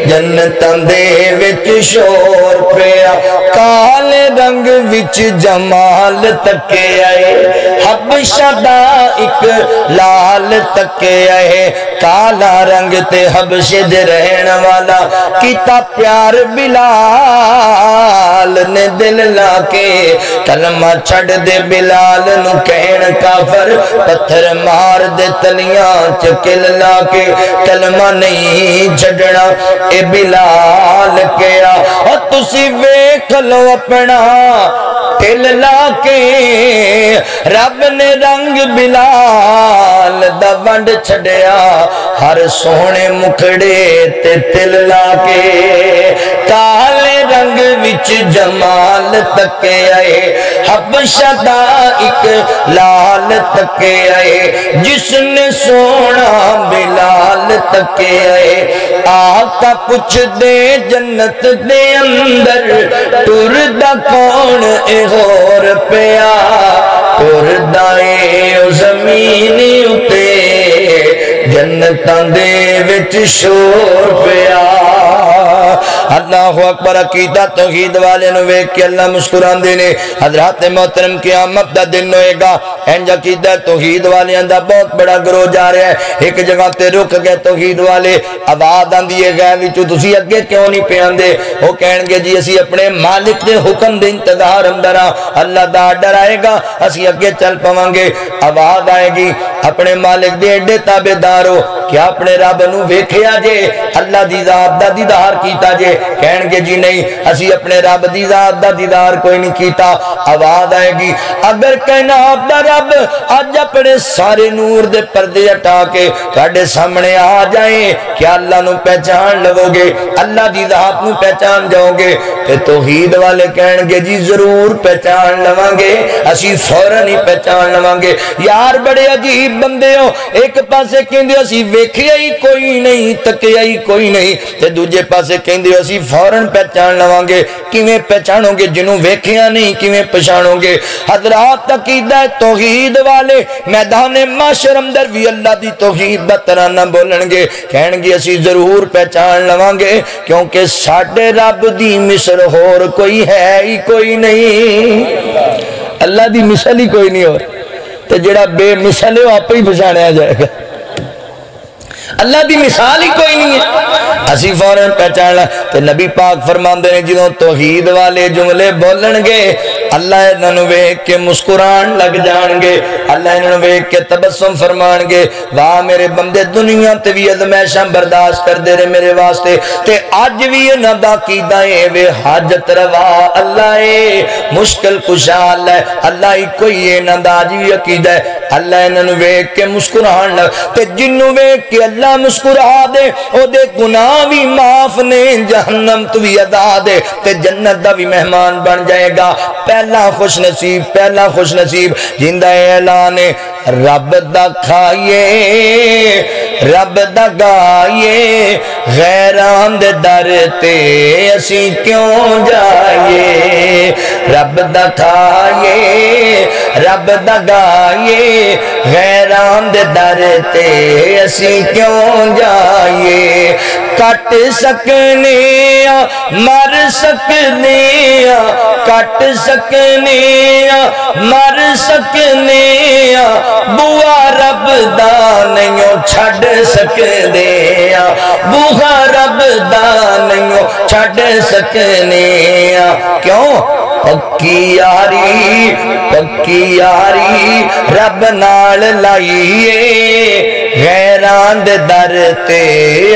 [SPEAKER 3] جنتاں دے وچ شور پیا، کالے رنگ وچ جمال تکے آئے، حبشہ دا ایک لال تکے آئے، کالا رنگ تے حبشے دے رہن والا کیتا پیار بلال نے دل لا کے، کلمہ چھڑ دے بلال نو کہن کافر، پتھر مار دے تلیاں چکل لا کے، کلمہ نہیں چھڑنا اے بلال کیا، اور تسی ویکھ لو اپنا دل لا کے، رب نے رنگ بلال دا ونڈ چھڑیا، ہر سونے مکھڑے تے دل لا کے، کالے رنگ وچ جمال تکے آئے، حبشہ دا ایک لال تکے آئے، جس نے سونا بلال تکے آئے، آقا پوچھ دے جنت دے اندر ٹردا کون اے ہور پیا، ٹردا اے او زمین اُتے جنتاں دے وچ شور پیا۔ اللہ اکبر، عقیدہ توحید والے نو ویکھ کے اللہ مسکران دینے۔ حضرات محترم قیامت دا دن ہوئے گا، انج عقیدہ توحید والے اندہ بہت بڑا گروہ جا رہا ہے، ایک جگہ تے رک گئے توحید والے، آواز آن دیئے گئے وچو تسی اگے کیوں نہیں پیان دے؟ وہ کہن گے جی اسی اپنے مالک دے حکم دے انتظار اندرہ، اللہ دا ڈر آئے گا اسی اگے چل پوانگے، آواز آئے گی اپنے مالک دے اڈے تابدارو، کیا اپنے رب نو ویکھیا جے؟ اللہ دی ذات دا دیدار کیتا جے؟ کہن گے جی نہیں اسی اپنے رب دی ذات دا دیدار کوئی نہیں کیتا۔ آواز آئے گی اگر کہنا آپ دا رب آج اپنے سارے نور دے پردے ہٹا کے تہاڈے سامنے آ جائیں، کیا اللہ نو پہچان لو گے؟ اللہ دی ذات نو پہچان جاؤ گے؟ تے توحید والے کہن گے جی ضرور پہچان لواں گے، اسی فوراً ہی پہچان لواں گے۔ یار بڑے عجیب بندے ہو، ایک پاسے کہندے اسی ویکھیا ہی کوئی نہیں، تکیا ہی کوئی نہیں، تے دوجے پاسے کہندے اسی فوراً پہچان لواں گے۔ کیویں پہچانو گے جنوں ویکھیا نہیں؟ کیویں پہچانو گے؟ حضرات عقیدہ توحید والے میدان معاشر اندر بھی اللہ دی توحید دا ترانہ بولن گے، کہن گے اسی ضرور پہچان لواں گے، کیونکہ ساڈے رب دی مثل ہور کوئی ہے ہی کوئی نہیں، اللہ دی مثل ہی کوئی نہیں، اور تو جڑا بے مثل ہے وہ آپ ہی پہچانا جائے گا، اللہ دی مثال ہی کوئی نہیں ہے، اسی فوراً پہچانا۔ تو نبی پاک فرماندے نے جنہوں توحید والے جملے بولن گے اللہ انہوں ویکھ کے مسکران لگ جان گے، اللہ انہوں ویکھ کے تبسم فرمان گے، واہ میرے بندے دنیا تے بھی ازمائشاں برداشت کر دے رہے میرے واسطے، تے آج بھی انہاں دا عقیدہ ہے وے حاجت روا اللہ ہے، مشکل کشا اللہ ہے، اللہ ہی کوئی ہے، انہاں دا آج بھی عقیدہ ہے۔ اللہ انہوں ویکھ کے مسکران لگ، تے جنوں ویکھ کے اللہ مسکرا دے او دے گناہ بھی معاف نے، جہنم تو بھی ادا دے تے جنت دا بھی مہمان بن جائے گا۔ پہلا خوش نصیب جندہ اعلان رب دا کھائیے رب دا گائیے، غیران دے در تے اسی کیوں جائیے، رب دا کھائیے رب دا گائیے غیران دے در تے اسی کیوں جائیے کٹ سکنے مر سکنے کٹ سکنے مر سکنے بوا رب دا نہیں چھڑ سکنے بوا رب دا نہیں چھڑ سکنے کیوں پکی یاری رب نال لائیے غیران دے در تے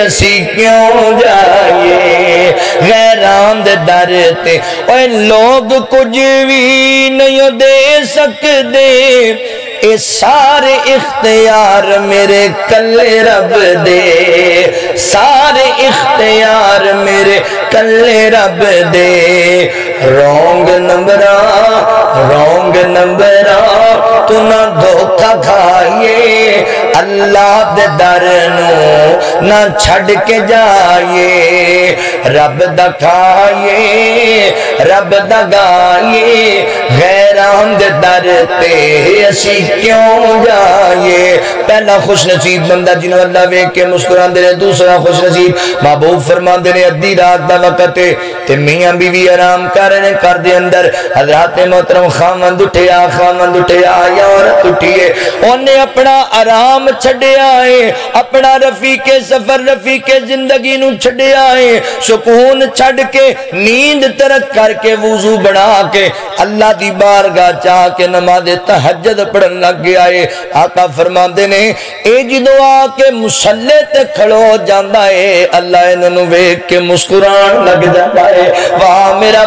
[SPEAKER 3] اسی کیوں جائیے غیران دے در تے اوہ لوگ کچھ بھی نہیں دے سکتے اے سارے اختیار میرے کلے رب دے سارے اختیار میرے کلے رب دے رونگ نمبرہ تو نہ دھوکہ کھائیے اللہ دے در نو نہ چھڑ کے جائیے رب دا کھائیے رب دا گائیے غیران دے در تے اسی کیوں جائیے پہلا خوش نصیب بندہ جنہوں اللہ ویک کے مسکران دے دوسرا خوش نصیب محبوب فرمان دے ادھی رات دا وقت تے میاں بیوی آرام کرنے کر دے اندر حضرات محترم خامند اٹھیا یا عورت اٹھیے انہیں اپنا آرام چھڑے آئے اپنا رفیق سفر رفیق زندگی نو چھڑے آئے سکون چھڑ کے نیند ترک کر کے وضو بنا کے اللہ دی بارگاہ چاہ کے نماز تہجد پڑھن لگ گیا ہے آقا فرماندے نے اے جدو آ کے مسلح تے کھڑو جاندہ ہے اللہ انہوں ویک کے مسکران لگ جاندہ ہے واہ میرا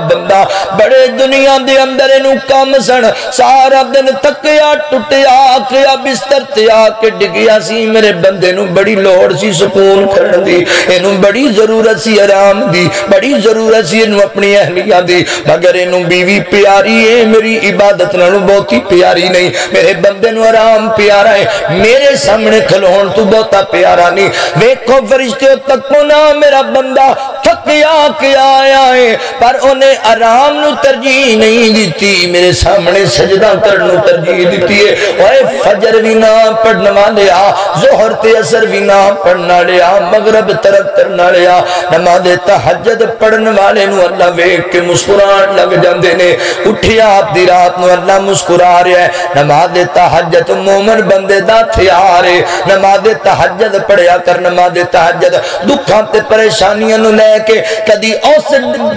[SPEAKER 3] بندہ بڑے دنیا دے اندر انہوں کام سن سارا دن تکیا ٹوٹیا آکیا بستر تیا کے ڈگیا سی میرے بندے نو بڑی لوڑ سی سکون کرن دی انہوں بڑی ضرورت سی آرام دی بڑی ضرورت سی انہوں اپنی اہلیہ دی مگر انہوں بیوی پیاری ہے میری عبادت نو بہت ہی پیاری نہیں میرے بندے نو آرام پیارا ہے میرے سامنے کھلون تو بہتا پیارا نہیں ویکھو فرشتے تک نا میرا بندہ تھکیا کیا آیا ہے پر انہیں آرام نو ترجیح نہیں دیتی میرے سامنے سجدہ کرنو ترجیح دیتی ہے اوہ فجر بھی نہ پڑھنا والے آ ظہر تے اثر بھی نہ پڑھنا لے آ مغرب ترک کرنا لے آ نماز تہجد پڑھن والے نو اللہ ویک کے مسکران لگ جاندے نے اٹھیا آپ دی رات نو اللہ مسکرا رہا ہے نماز تہجد مومن بندے دا تھیارے نماز تہجد پڑھیا کر نماز تہجد دکھاں تے پریشانیاں نو لے کے کدی اس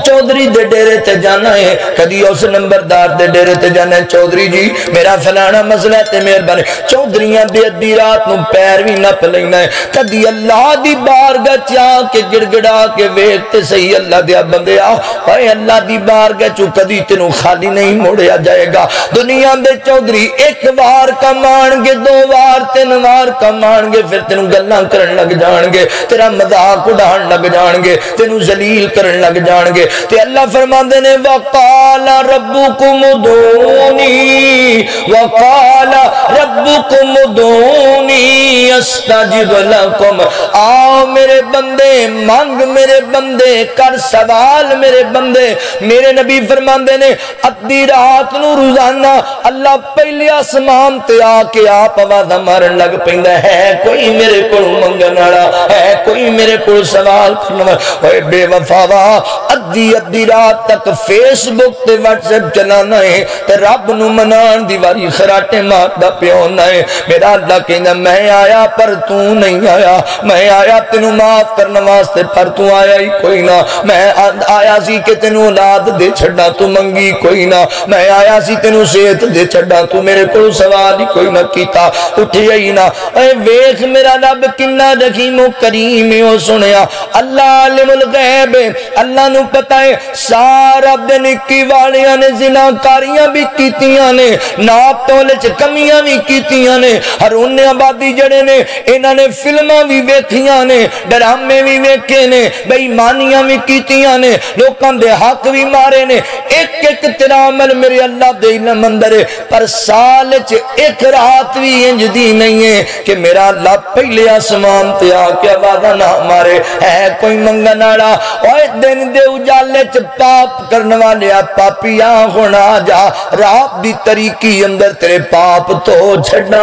[SPEAKER 3] چودری دے ڈیرے تے جانا ہے کدی اس نمبردار دے ڈیرے تے جانا ہے چودری جی میرا فلانا مسئلہ تے مہربانی چودریاں دے ادھی رات نو پیر بھی نپ لینا ہے کدی اللہ دی بارگاہ چاہ کے گڑگڑا کے ویکھتے صحیح اللہ دیا بندے اے اللہ دی بارگاہ چو کدی تینو خالی نہیں موڑیا جائے گا دنیا دے چودری ایک بار کا مان گے دو بار تین بار کا مان گے پھر تینو گلاں کرن لگ جان گے تیرا مذاق اڑان لگ جان گے تینو ذلیل کرن لگ جان گے تے اللہ فرماندے نے وقال ربکم ادعونی وقال ربکم ادعونی استجب لکم آؤ میرے بندے مانگ میرے بندے کر سوال میرے بندے میرے نبی فرماندے نے ادھی رات نو روزانہ اللہ پہلے آسمان تے آ کے آپ آواز مارن لگ پیندا ہے کوئی میرے کو منگن والا ہے کوئی میرے کو سوال کرنا اے بے وفاوا ادھی رات تک فیس بک تے واٹس ایپ چلانا ہے تے رب نو منان دیواری خراٹے ماردا پیونا ہے میرا اللہ کہندا میں آیا پر تو نہیں آیا میں آیا تینو معاف کرنے واسطے پر تو آیا ہی کوئی نہ میں آیا سی کہ تینو اولاد دے چھڑا تو منگی کوئی نہ میں آیا سی تینو صحت دے چھڑا تو میرے کو سوال ہی کوئی نہ کیتا اٹھیا ہی نہ اے ویکھ میرا رب کنا رحیم و کریم ہے او سنیا اللہ عالم الغیب اللہ نو پتہ ہے سارا دن کی والیاں نے زناکاریاں بھی کیتیاں نے ناپ تولے چ کمیاں بھی کیتیاں نے ہرون آبادی جڑے نے انہاں نے فلماں بھی ویکھیاں نے ڈرامے بھی ویکھے نے بے ایمانیاں بھی کیتیاں نے لوکاں دے حق بھی مارے نے ایک ایک تیرا عمل میرے اللہ دے علم اندر ہے پر سال چ ایک رات بھی انج دی نہیں ہے کہ میرا اللہ پہلے آسمان تے آ کے آواز نہ مارے ہے کوئی منگن والا اوے دن دے اجالے چ پاپ کرنے والے پاپیاں ہونا جا رات دی طریقی اندر تیرے پاپ تو چھڑنا،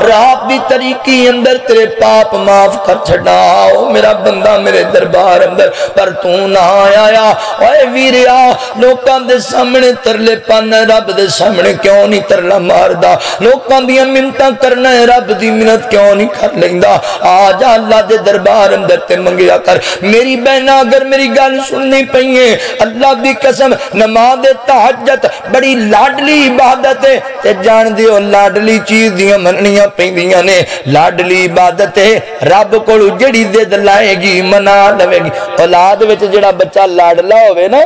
[SPEAKER 3] رات دی طریقی اندر تیرے پاپ معاف کر چھڑنا۔ او میرا بندہ میرے دربار اندر پر تو نہ آیا، اوے ویریا لوکاں دے سامنے ترلے پانا رب دے سامنے کیوں نہیں ترلا ماردا، لوکاں دیاں منتاں کرنا ہے رب دی منت کیوں نہیں کر لیندا؟ آجا اللہ دے دربار اندر تے منگیا کر۔ میری بہنا اگر میری گل سننی پئیے، اللہ دی قسم نماز تہجد بڑی لاڈلی عبادت ہے تے جان دیو لاڈلی چیز دیاں مننیاں پیندیاں نے، لاڈلی عبادت ہے رب کولو جڑی ضد لائے گی منا لوے گی۔ اولاد وچ جڑا بچہ لاڈلا ہوئے نا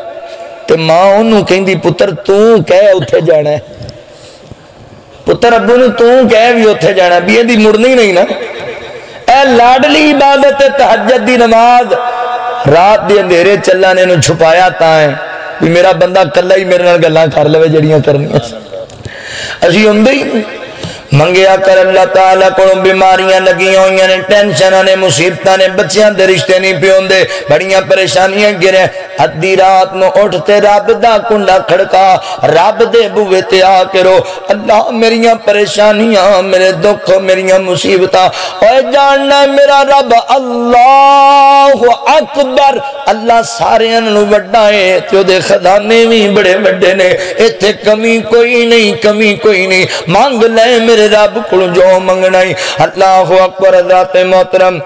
[SPEAKER 3] تے ماں انہوں کہندی پتر تو کہے اتھے جانا ہے، پتر ابو نے تو کہے بھی اتھے جانا ہے، بھی یہ دی مڑنی نہیں نا۔ اے لاڈلی عبادت تہجد دی نماز رات دی اندھیرے چلا نے انہوں چھپایا تائیں بھی میرا بندہ کلہ ہی میرے نال گلاں کر لوے جڑیاں کرنی ہیں۔ اسی ہوندے ہی منگیا کر اللہ تعالیٰ کو بیماریاں لگی ہوئیاں نے، ٹینشناں نے، مصیبتاں نے، بچیاں دے رشتے نہیں پیوندے، بڑیاں پریشانیاں گرے، ادھی رات میں اٹھتے رب دا کنڈا کھڑکا، رب دے بوئے تے آ کے رو اللہ میریاں پریشانیاں، میرے دکھ، میریاں مصیبتاں، اوے جاننا میرا رب اللہ اکبر، اللہ سارے انہوں وڈا ہے، تو دے خزانے بھی بڑے وڈے نے، ایتھے کمی کوئی نہیں، کمی کوئی نہیں، مانگ لے میرے رب کو جو منگنائی۔ اللہ اکبر ذات محترم،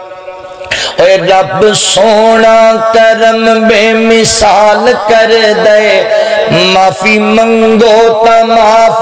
[SPEAKER 3] اے رب سونا کرم بے مثال کر دے، معافی منگو تا معاف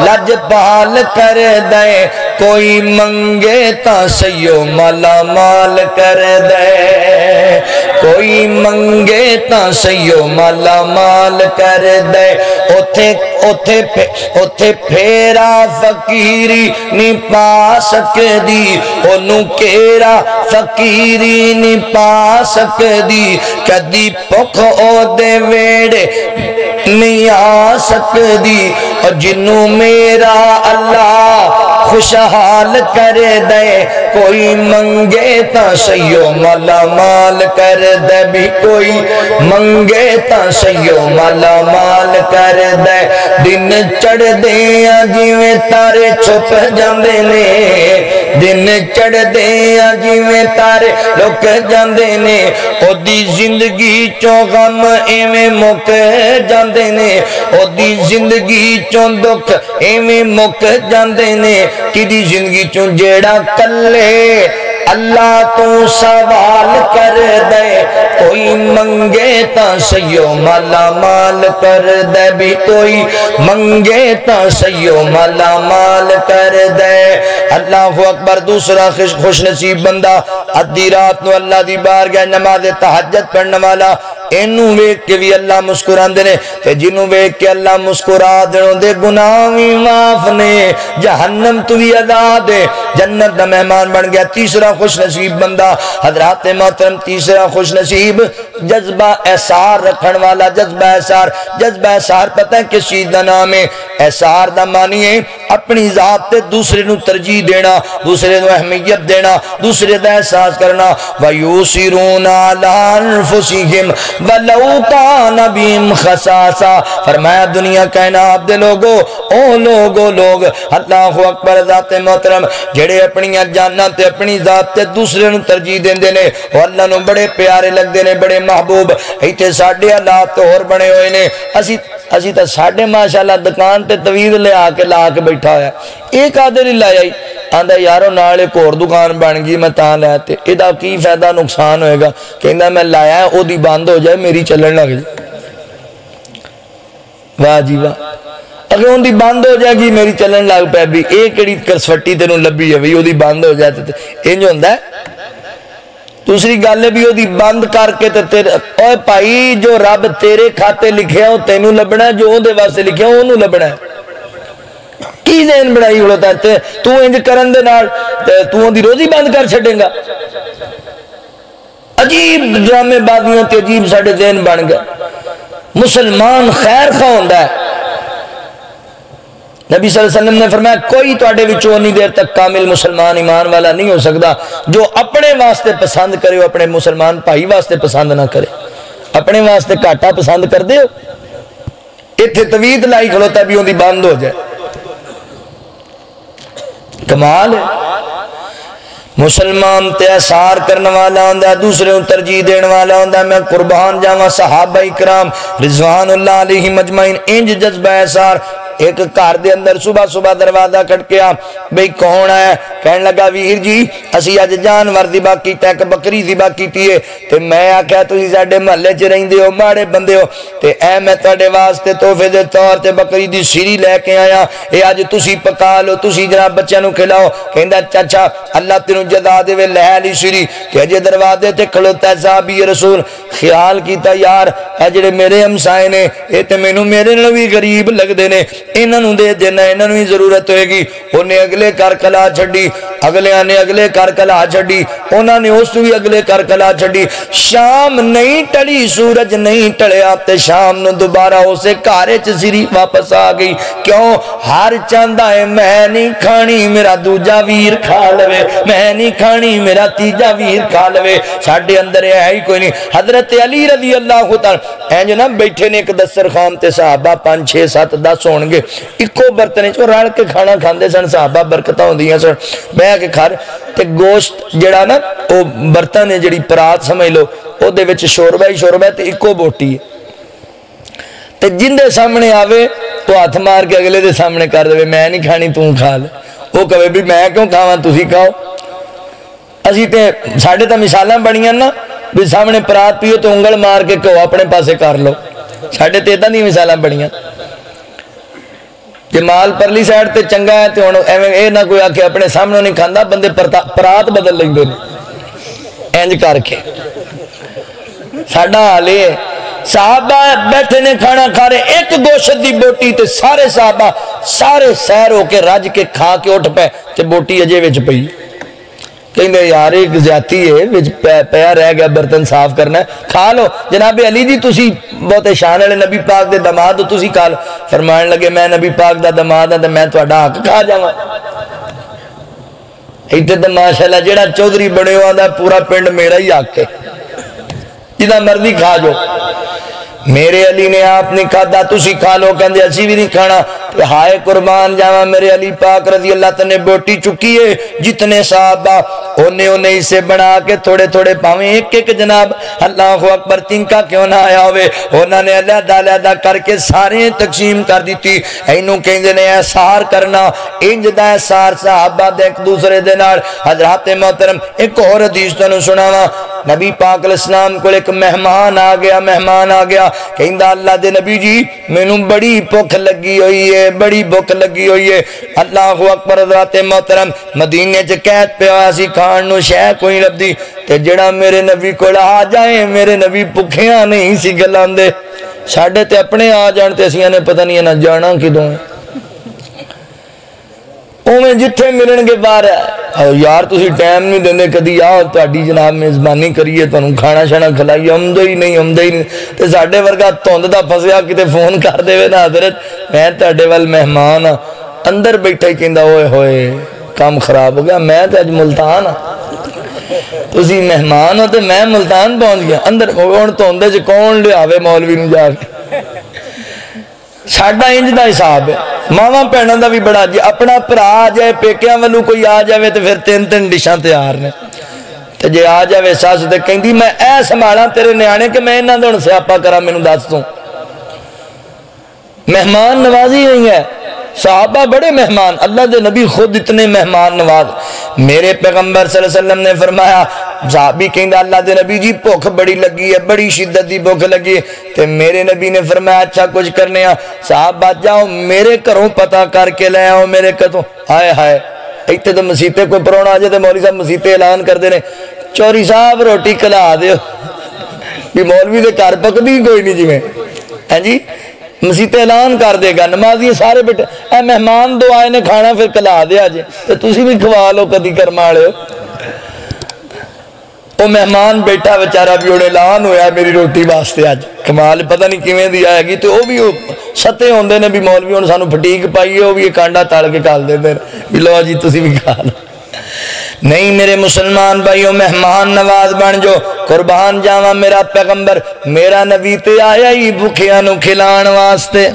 [SPEAKER 3] لج پال کر دے، کوئی منگے تا سیو مالا مال کر دے، کوئی منگے تا سیو مالا مال کر دے، اوتھے پھیرا فقیری نہیں پا سکدی، انہوں کیرا فقیری نہیں پا سکدی، کدی پکھ او دے ویڑے نہیں آ سکدی، اور جنوں میرا اللہ خوشحال کر دے، کوئی منگے تا سیو مالا مال کر دے، بھی کوئی منگے تا سیو مالا مال کر دے، دن چڑھ دیاں جیویں تارے چھپ جاندے نے، دن چڑھ دیاں جیویں تارے لک جاندے نے، او دی زندگی چوں غم ایویں مک جاندے نے، او دی زندگی چوں دکھ ایویں مک جاندے نے، کی دی زندگی چوں جیڑا کلے اللہ تو سوال کر دے، کوئی منگے تا سیو مالا مال کر دے، بھی کوئی منگے تا سیو مالا مال کر دے۔ اللہ اکبر، دوسرا خوش نصیب بندہ ادھی رات نو اللہ دی بارگاہ نماز تہجد پڑھنے والا، اینوں ویکھ کے بھی اللہ مسکراندے نے، تے جنوں ویکھ کے اللہ مسکرا دینوں دے گناہ وی معاف نے، جہنم تو بھی آزاد ہے، جنت دا مہمان بن گیا۔ تیسرا خوش نصیب بندہ حضرات محترم، تیسرا خوش نصیب جذبہ احسار رکھن والا، جذبہ احسار۔ جذبہ احسار پتہ ہے کس چیز دا نام ہے؟ احسار دا معنی ہے اپنی ذات تے دوسرے نو ترجیح دینا، دوسرے نو اہمیت دینا، دوسرے دا احساس کرنا۔ وَيُوسِرُونَ عَلَىٰ أَنفُسِهِمْ وَلَوْ كَانَ بِهِمْ خَصَاصَةٌ، فرمایا دنیا کائنات دے لوگو، او لوگ اللہ اکبر ذات محترم، جڑے اپنی جاناں تے اپنی ذات تے دوسرے نو ترجیح دیندے نے، او اللہ نو بڑے پیارے لگدے نے، بڑے محبوب۔ ایتھے ساڈے حالات تو اور بنے ہوئے نے، اسی تا ساڈے ماشاءاللہ دکان تے تویز لے آ کے لا کے بیٹھا ہویا، ایک آدھے نہیں لایا ہی، آندہ یارو نال ایک اور دکان بن گئی میں تاں لیا تے ایدہ کی فائدہ نقصان ہوئے گا، کہندہ میں لایا ہے او دی بند ہو جائے میری چلن لگ جائے۔ واہ جی واہ، اگر ان دی بند ہو جائے گی میری چلن لگ پہ بھی ایک ایڈی کرسفٹی تینوں لبی ہے بھی او دی بند ہو جائے تے انج ہوندہ ہے۔ دوسری گالے بھی او دی بند کر کے تے اوہ پائی جو رب تیرے کھاتے لکھے ہو تینوں لبنا ہے، جو ان دے واسطے لکھے ہو انہوں لبنا ہے۔ کی ذہن بڑھائی ہوتا ہے تو انج کرن دے نال تو ان دی روزی بند کر چھڑیں گا؟ عجیب ڈرامے بازیاں تے عجیب ساڑھے ذہن بن گئے۔ مسلمان خیر خواہ ہوندہ ہے، نبی صلی اللہ علیہ وسلم نے فرمایا کوئی توڑے وچوں انی دیر تک کامل مسلمان ایمان والا نہیں ہو سکتا جو اپنے واسطے پسند کرے ہو اپنے مسلمان بھائی واسطے پسند نہ کرے۔ اپنے واسطے گھاٹا پسند کر دے ہو، اتنے توید لائی کھلوتا بھی ہوندی بند ہو جائے. کمال ہے. مسلمان تے اثار کرنے والا ہوندہ ہے, دوسرے ترجیح دینے والا ہوندہ ہے. میں قربان جاواں صحابہ اکرام رضوان اللہ علیہ مجمعین انج جذبہ اثار. ایک کار دے اندر صبح صبح دروازہ کھٹکیا, بھئی کون ہے؟ کہنے لگا ویر جی اسی اج جانور ذبح کیتا ہے, ایک بکری ذبح کیتی ہے. تے میں آکھیا تسی ساڈے محلے چ رہندے ہو, ماڑے بندے ہو, تے اے میں تواڈے واسطے تحفے دے طور تے بکری دی سیری لے کے آیا, اے اج تسی پکا لو, تسی جناب بچیاں نو کھلاؤ. کہندا چچا اللہ تینوں جزا دے لے علی سیری. کہ اجے دروازے تے کھلوتا ہے صحابی رسول. خیال کیتا یار اے جڑے میرے ہمسائے نے اے تے مینوں میرے نال وی غریب لگدے نے, انہوں دے دینا, انہوں ہی ضرورت ہوئے گی. انہیں اگلے کر کلا چھڑی, اگلے آنے اگلے کر کلا چھڑی, انہوں نے اس بھی اگلے کر کلا چھڑی. شام نہیں ٹڑی, سورج نہیں ٹڑیا, تے شام نو دوبارہ اسے کارے چسری واپس آ گئی. کیوں؟ ہر چاندہ ہے میں نہیں کھانی میرا دوجا ویر کھا لوے, میں نہیں کھانی میرا تیجا ویر کھا لوے. ساڑھے اندر ہے ہی کوئی نہیں. حضرت علی رضی اللہ تعالیٰ این جو نا بیٹھے نے ایک دسترخوان تے صحابہ 5 6 7 10 ہونگے, اکو برتنے چو رڑ کے کھانا کھاندے سن. صحابہ برکتہ ہوں دیاں سن بے کے کھار تے گوشت جڑا نا او برتن ہے جڑی پرات سمجھ لو, او دے وچ شوربہ ہی شوربہ تے اکو بوٹی ہے. تے جن دے سامنے آوے تو ہاتھ مار کے اگلے دے سامنے کر دے, میں نہیں کھانی توں کھا لے. وہ کہے بھی میں کیوں کھاواں تسی کھاؤ. اسی تے ساڑھے تا مثالاں بڑیاں نا بھی سامنے پرات پیو تو انگل مار کے کہو اپنے پاسے کر لو. ساڑھے تے تاں دی مثالاں بڑیاں. کہ مال پرلی سائڈ تے چنگا ہے تے اے نہ کوئی آکے اپنے سامنے نہیں کھاندا, بندے پرات بدل لیں دے اینج کر کے. ساڑھا حالے صحابہ بیٹھے نے کھانا کھا رہے, ایک گوشت دی بوٹی تے سارے صحابہ سارے سیر ہو کے رج کے کھا کے اٹھ پہ تے بوٹی اجے وچ پئی. کہیں دے یار ایک زیادتی ہے, پیا رہ گیا برتن صاف کرنا ہے, کھا لو. جناب علی جی تسی بہت شان والے نبی پاک دے دماد ہو, تسی کھا لو. فرمان لگے میں نبی پاک دا دماد ہاں تے میں تہاڈا حق کھا جاواں. ایتھے تے ماشاءاللہ جڑا چودھری بنے ہوا دا پورا پنڈ میرا ہی حق ہے, جدا مرضی کھا جو. میرے علی نے آپ نہیں کھادا, تسی کھا لو. کہندے اسی بھی نہیں کھانا. کہ ہائے قربان جاواں میرے علی پاک رضی اللہ تعالیٰ نے بوٹی چکی ہے, جتنے صحابہ انہیں اسے بنا کے تھوڑے تھوڑے پاویں ایک ایک جناب اللہ اکبر تنکا کیوں نہ آیا ہوئے, انہوں نے علیحدہ علیحدہ کر کے سارے تقسیم کر دیتی. اینوں کہندے نے احسار کرنا, انج دا احسار صحابہ دے ایک دوسرے دے نال. حضرات محترم ایک اور حدیث تانوں سناواں. نبی پاک علیہ السلام کو ایک مہمان آ گیا, کہندا اللہ دے نبی جی مینوں بڑی بھوک لگی ہوئی ہے, بڑی بھوک لگی ہوئی ہے. اللہ اکبر. حضرات محترم مدینے چ قید پہ ہویا سی, کھان نو شے کوئی لبدی, تے جڑا میرے نبی کول آ جائے, میرے نبی بھکھیاں نہیں سی گلاندے. ساڈے تے اپنے آ جان تے اسیاں نے پتہ نہیں نہ جانا کدوں ہے. اویں جتھے ملن گے باہر یار تسی ٹائم نہیں دیندے, کدی آؤ تہاڈی جناب میزبانی کریے, تانوں کھانا شانا کھلائیے, آمدے ہی نہیں. تے ساڈے ورگا دھند دا پھسیا کتے فون کر دے نا حضرت میں تہاڈے ول مہمان ہاں, اندر بیٹھا ہی کہندا اوئے ہوئے کام خراب ہو گیا, میں تے اج ملتان ہاں, تسی مہمان ہو تے میں ملتان پہنچ گیا. اندر ہن دھند وچ کون لیاوے مولوی نوں جا کے. ساڈا انج دا حساب ہے. ماواں بھیناں دا بھی بڑا جی, اپنا بھرا آ جائے پیکیاں والوں کوئی آ جائے تے پھر 3 ڈشاں تیار نے. تے جے آ جائے ساس تے کہندی میں اے سنبھالاں تیرے نیانے کہ میں انہاں دا ہن سیاپا کراں, مینوں دس توں. مہمان نوازی نہیں ہے. صحابہ بڑے مہمان, اللہ دے نبی خود اتنے مہمان نواز. میرے پیغمبر صلی اللہ علیہ وسلم نے فرمایا, صحابی کہندا اللہ دے نبی جی بھوک بڑی لگی ہے, بڑی شدت دی بھوک لگی ہے. تے میرے نبی نے فرمایا اچھا کچھ کرنے آ, صحابہ جاؤ میرے گھروں پتہ کر کے لے آؤ میرے کتوں. ہائے ہائے ایتھے تے مسیتے کوئی پرونا آ جائے تے مولوی صاحب مسیتے اعلان کر دے نے, چوری صاحب روٹی کھلا دیو. بھی مولوی دے گھر پکدی کوئی نہیں جویں ہاں جی, مسیتے اعلان کر دے گا, نمازی سارے بیٹھے اے مہمان دو آئے نے کھانا پھر کھلا دیا جے, تے تسی بھی کھوا لو کدی کرما لے. وہ مہمان بیٹھا بیچارہ بھی انہیں اعلان ہویا میری روٹی واسطے آج, کمال پتہ نہیں کیویں دی آئے گی. تو وہ بھی ستے ہوندے نے بھی مولوی ہن سانوں پھٹیک پائی ہے, وہ بھی کانڈا تال کے کھال دے بھی لو جی تسی بھی کھا لو. نہیں میرے مسلمان بھائیوں مہمان نواز بن جو قربان جاواں میرا پیغمبر میرا نبی تے آیا ہی بھکھیاں نو کھلان واسطے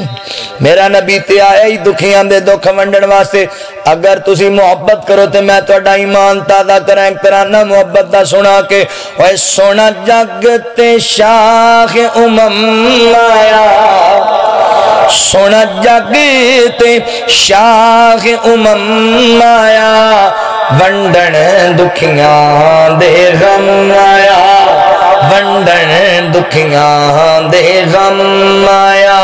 [SPEAKER 3] میرا نبی تے آیا ہی دکھیاں دے دکھ ونڈن واسطے اگر تسی محبت کرو تے میں تہاڈا ایمان تازہ کراں ایک ترانہ محبت دا سنا کے اوے سونا جگ تے شاہ آیا سونا جگ تے شاہ آیا ونڈن دکھیاں دے غم آیا ونڈن دکھیاں دے غم آیا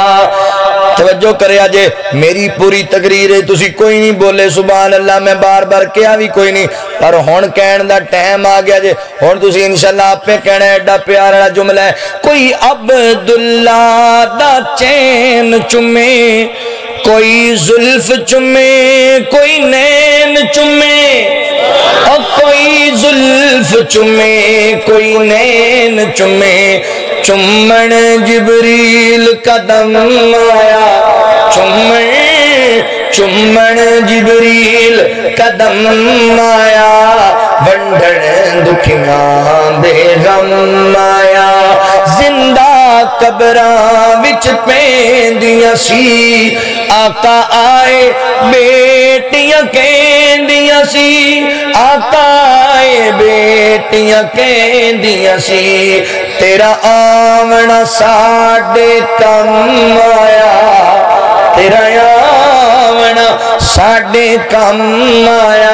[SPEAKER 3] توجہ کرے آجے میری پوری تقریر ہے تسی کوئی نہیں بولے سبحان اللہ میں بار بار کیا بھی کوئی نہیں پر ہون کہن دا ٹائم آ گیا جے ہون تسی انشاءاللہ آپ پہ کہنا ہے ایڈا پیارا جملہ ہے کوئی عبداللہ دا چین چمے کوئی زلف چمے کوئی نین چمے اور کوئی زلف چمے کوئی نین چمے چمن جبریل قدم آیا چمن جبریل قدم آیا ونڈن دکھیاں دے غم آیا زندہ قبراں وچ پیندیاں سی آقا آئے بیٹیاں کہندیاں سی آقا آئے بیٹیاں کہندیاں سی تیرا آمنا ساڈے کم آیا تیرا آمنا ساڈے کم آیا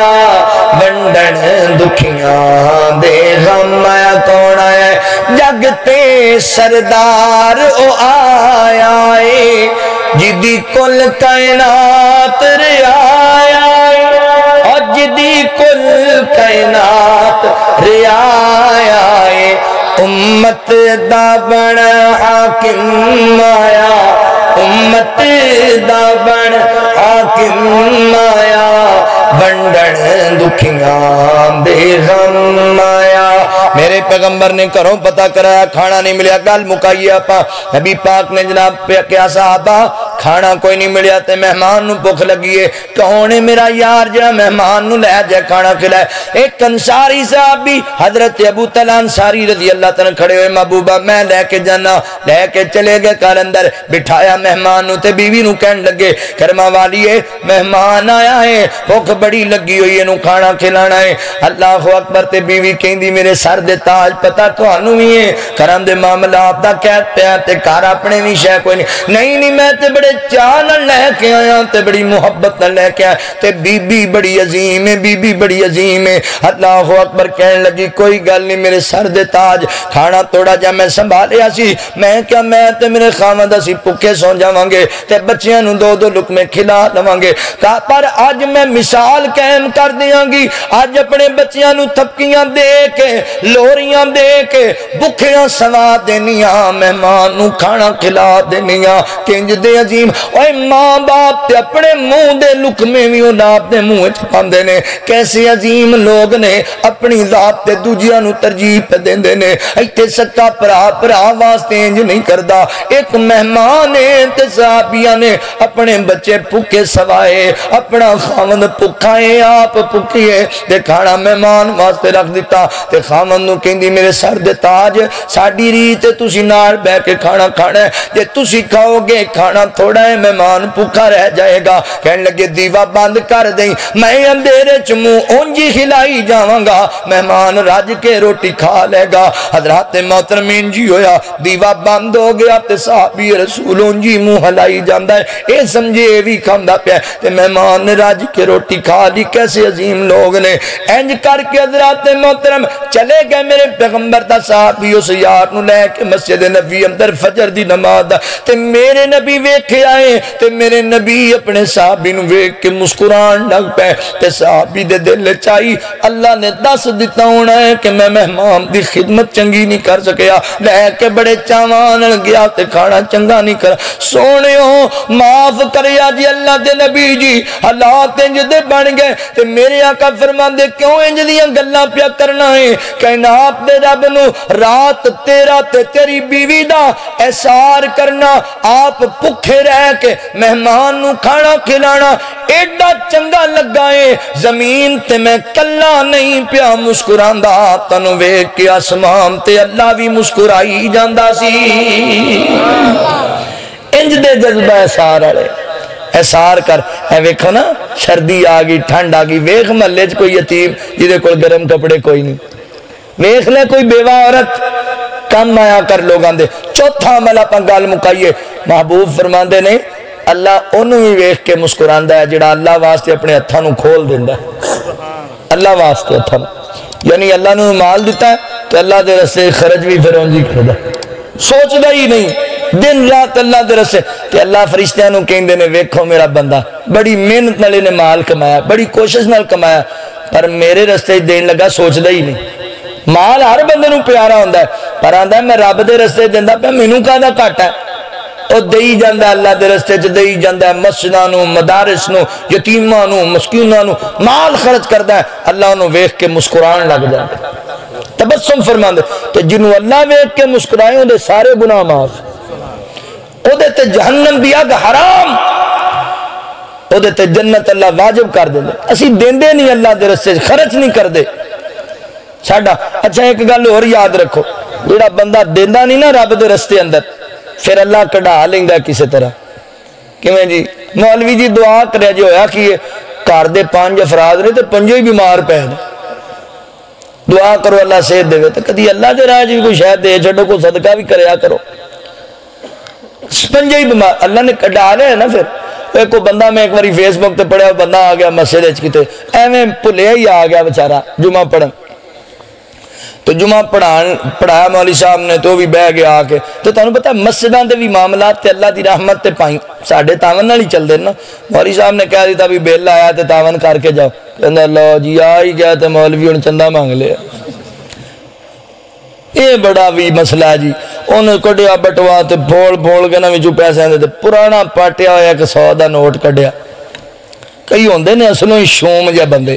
[SPEAKER 3] ونڈن دکھیاں دے غم آیا کون آیا ہے جگ تے سردار او آیا ہے جدی کل کائنات رعایا ہے اور جدی کل کائنات رعایا ہے امت دا بن حاکم آیا امت دا بن حاکم آیا ونڈن دکھیاں دے غم آیا میرے پیغمبر نے کروں پتہ کرایا کھانا نہیں ملیا گل مکائیے آپا نبی پاک نے جناب پہ کیا صحابہ کھانا کوئی نہیں ملیا تے مہمان نو بھوک لگی ہے کہونے میرا یار جڑا مہمان نو لے جائے کھانا کھلائے ایک انصاری صحابی حضرت ابو طلحہ انصاری رضی اللہ تعالیٰ کھڑے ہوئے محبوبہ میں لے کے جانا لے کے چلے گئے گھر اندر بٹھایا مہمان نو تے بیوی نو کہن لگے کرما والی ہے مہمان آیا ہے بھوک بڑی لگی ہوئی ہے نو کھانا کھلانا ہے اللہ اکبر تے بیوی کہندی میرے سر دے تاج پتہ تانوں وی ہے کرم دے معاملات دا کہت پیا تے گھر اپنے وی شے کوئی نہیں میں تے بڑے چاہ نہ لے کے آیا تے بڑی محبت نہ لے کے آیا تے بی بی بڑی عظیم ہے بی بی بڑی عظیم ہے اللہ اکبر کہنے لگی کوئی گل نہیں میرے سر دے تاج کھانا توڑا جا میں سنبھالیا سی میں کیا میں تے میرے خاوند اسی بھوکے سو جاواں گے تے بچیاں نو دو دو لقمے کھلا لواں گے پر اج میں مثال قائم کر دیاں گی اج اپنے بچیاں نو تھپکیاں دے کے لوریاں دے کے بھوکیاں سوا دینیاں مہمان نو کھانا کھلا دینیاں کنج دے عظیم اوے ماں باپ تے اپنے منہ دے لقمے وی اولاد دے منہ وچ پاندے نے کیسے عظیم لوگ نے اپنی ذات تے دوجیاں نو ترجیح پہ دیندے نے ایتھے سکا پرا واسطے انج نہیں کردا ایک مہمان تے صحابیاں نے اپنے بچے بھوکے سوائے اپنا خاوند بھوکا ہے آپ بھوکیے تے کھانا مہمان واسطے رکھ دیتا تے خاوند نو کہندی میرے سر دے تاج ساڈی ریت تسی نال بیٹھ کے کھانا کھانا ہے جے تسی کھاؤ گے کھانا تھوڑا ہے مہمان بھوکا رہ جائے گا کہنے لگے دیوا بند کر دیں میں اندھیرے چ منہ اونجی کھلائی جاواں گا مہمان رج کے روٹی کھا لے گا حضرات محترم انجی ہویا دیوا بند ہو گیا تے صحابی رسول اونجی منہ ہلائی جاندا ہے اے سمجھے وی کھاندا پیا تے مہمان رج کے روٹی کھا لی کیسے عظیم لوگ نے انج کر کے حضرات محترم چلے گئے میرے پیغمبر دا صحابی اس یار نو لے کے مسجد نبی اندر فجر دی نماز تے میرے نبی ویکھے آئے تے میرے نبی اپنے صحابی نو ویکھ کے مسکران لگ پے تے صحابی دے دل چائی اللہ نے دس دیتا ہونا ہے کہ میں مہمان دی خدمت چنگی نہیں کر سکیا لے کے بڑے چاوان گیا تے کھانا چنگا نہیں کر سونےوں معاف کریا جی اللہ دے نبی جی حالات انج دے بن گئے تے میرے آقا فرمان دے کیوں انج دیاں گلاں پیا کرنا ہے کہنا آپ دے رب نو رات تیرا تے تیری بیوی دا احسار کرنا آپ بھوکے رہ کے مہمان نو کھانا کھلانا ایڈا چنگا لگا ہے، زمین تے میں کلا نہیں پیا مسکراندا، تنو ویکھ کے آسمان تے اللہ بھی مسکرائی جاندا سی۔ انج دے جذبہ احسار والے احسار کر، اے ویکھو نا سردی آ گئی ٹھنڈ آ گئی، ویکھ محلے چ کوئی یتیم جہدے کول گرم کپڑے کوئی نہیں، ویکھ لے کوئی بیوہ عورت کم آیا کر لوگاں دے۔ چوتھا عمل اپنا گل مکائیے، محبوب فرماندے نے اللہ انہوں ہی ویکھ کے مسکراندا ہے جڑا اللہ واسطے اپنے ہتھاں نوں کھول دیندا ہے، اللہ واسطے ہتھاں، یعنی اللہ نے مال دیتا ہے تو اللہ دے رستے خرچ بھی پھر اونجی کردا، سوچدا ہی نہیں دن رات اللہ دے رستے تے اللہ فرشتیاں نوں کہندے نے ویکھو میرا بندہ بڑی محنت نال نے مال کمایا، بڑی کوشش نال کمایا، پر میرے رستے دین لگا سوچدا ہی نہیں۔ مال ہر بندے نوں پیارا ہوندا ہے، پر آندا ہے میں رب دے رستے دیندا پیا مینوں کاہدا گھٹ ہے، او دئی جاندا ہے اللہ دے رستے چ دئی جاندا ہے، مسجداں نوں مدارس نوں یتیماں نوں مسکیناں نوں مال خرچ کردا ہے، اللہ اونوں ویکھ کے مسکران لگ جاندا ہے، تبسم فرماندے تے جنوں اللہ ویکھ کے مسکرائے اودے سارے گناہ معاف، اودے تے جہنم دی اگ حرام، اودے تے جنت اللہ واجب کر دیندے، اسی دیندے نہیں اللہ دے رستے خرچ نہیں کردے ساڈا۔ اچھا ایک گل اور یاد رکھو، جڑا بندہ دیندا نہیں نا رب دے رستے اندر پھر اللہ کڈا لیندا کسی طرح، کیویں جی مولوی جی دعا کرے جو ہویا کہ گھر دے 5 افراد نے تے 5 ہی بیمار پے نے، دعا کرو اللہ صحت دے تے کدی اللہ دے راہ بھی کوئی شاید دے چھڈو، کوئی صدقہ بھی کریا کرو، 5 ہی بیمار اللہ نے کڈا لے نا۔ پھر ایک بندہ میں ایک باری فیس بک تے پڑھیا، بندہ آ گیا مسجد وچ کتے ایویں بھلیا ہی آ گیا بیچارہ جمعہ پڑھن، تو جمعہ پڑھایا مولی صاحب نے تو بھی بہ گیا آ کے، تو تانوں پتہ مسجداں دے بھی معاملات تے اللہ دی رحمت تے پائیں ساڈے تاون نال ہی چلدے نا۔ مولی صاحب نے کہہ دیتا بھی بل آیا تے تاون کر کے جاؤ، کہندا لو جی آ ہی گیا تے مولوی ہن چندہ مانگ لیا، یہ بڑا بھی مسئلہ ہے جی۔ انہوں کڈیا بٹوا تے پھول کے نہ وچوں پیسے آندے تے پرانا پاٹیا ہوا ایک 100 دا نوٹ کڈیا، کئی ہوندے نے اصلوں ہی شوم جے بندے،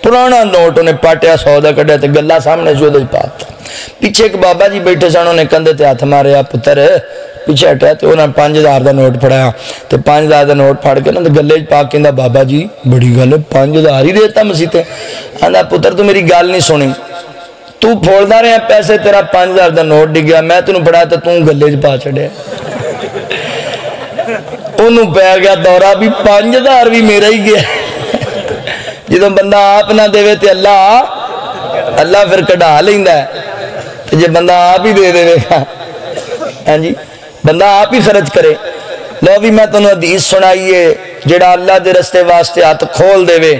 [SPEAKER 3] پرانا نوٹ انہیں پاٹیا 100 دا کڈیا تے گلا سامنے جو دے پاتا، پیچھے ایک بابا جی بیٹھے سن، انہیں کندھے تے ہاتھ ماریا پتر پیچھے ہٹیا تے انہاں 5000 دا نوٹ پھڑایا تے 5000 دا نوٹ پھڑ کے نا تے گلے پا کے کہندا بابا جی بڑی گل 5000 ہی دیتا مسیح تے، آندا پتر تو میری گل نہیں سنی، تو پھولدا رہا پیسے تیرا 5000 دا نوٹ ڈگ گیا، میں تینوں پڑھایا تے توں گلے چ پا چھڑیا، انہوں پہ گیا دورہ بھی 5000 بھی میرا ہی گیا، جدوں بندہ آپ نہ دے تے اللہ پھر کڈا لیندا ہے، جے بندہ آپ ہی دے دے گا ہاں جی بندہ آپ ہی خرچ کرے۔ لو بھی میں تنوں حدیث سنائیے، جڑا اللہ دے رستے واسطے ہاتھ کھول دے وے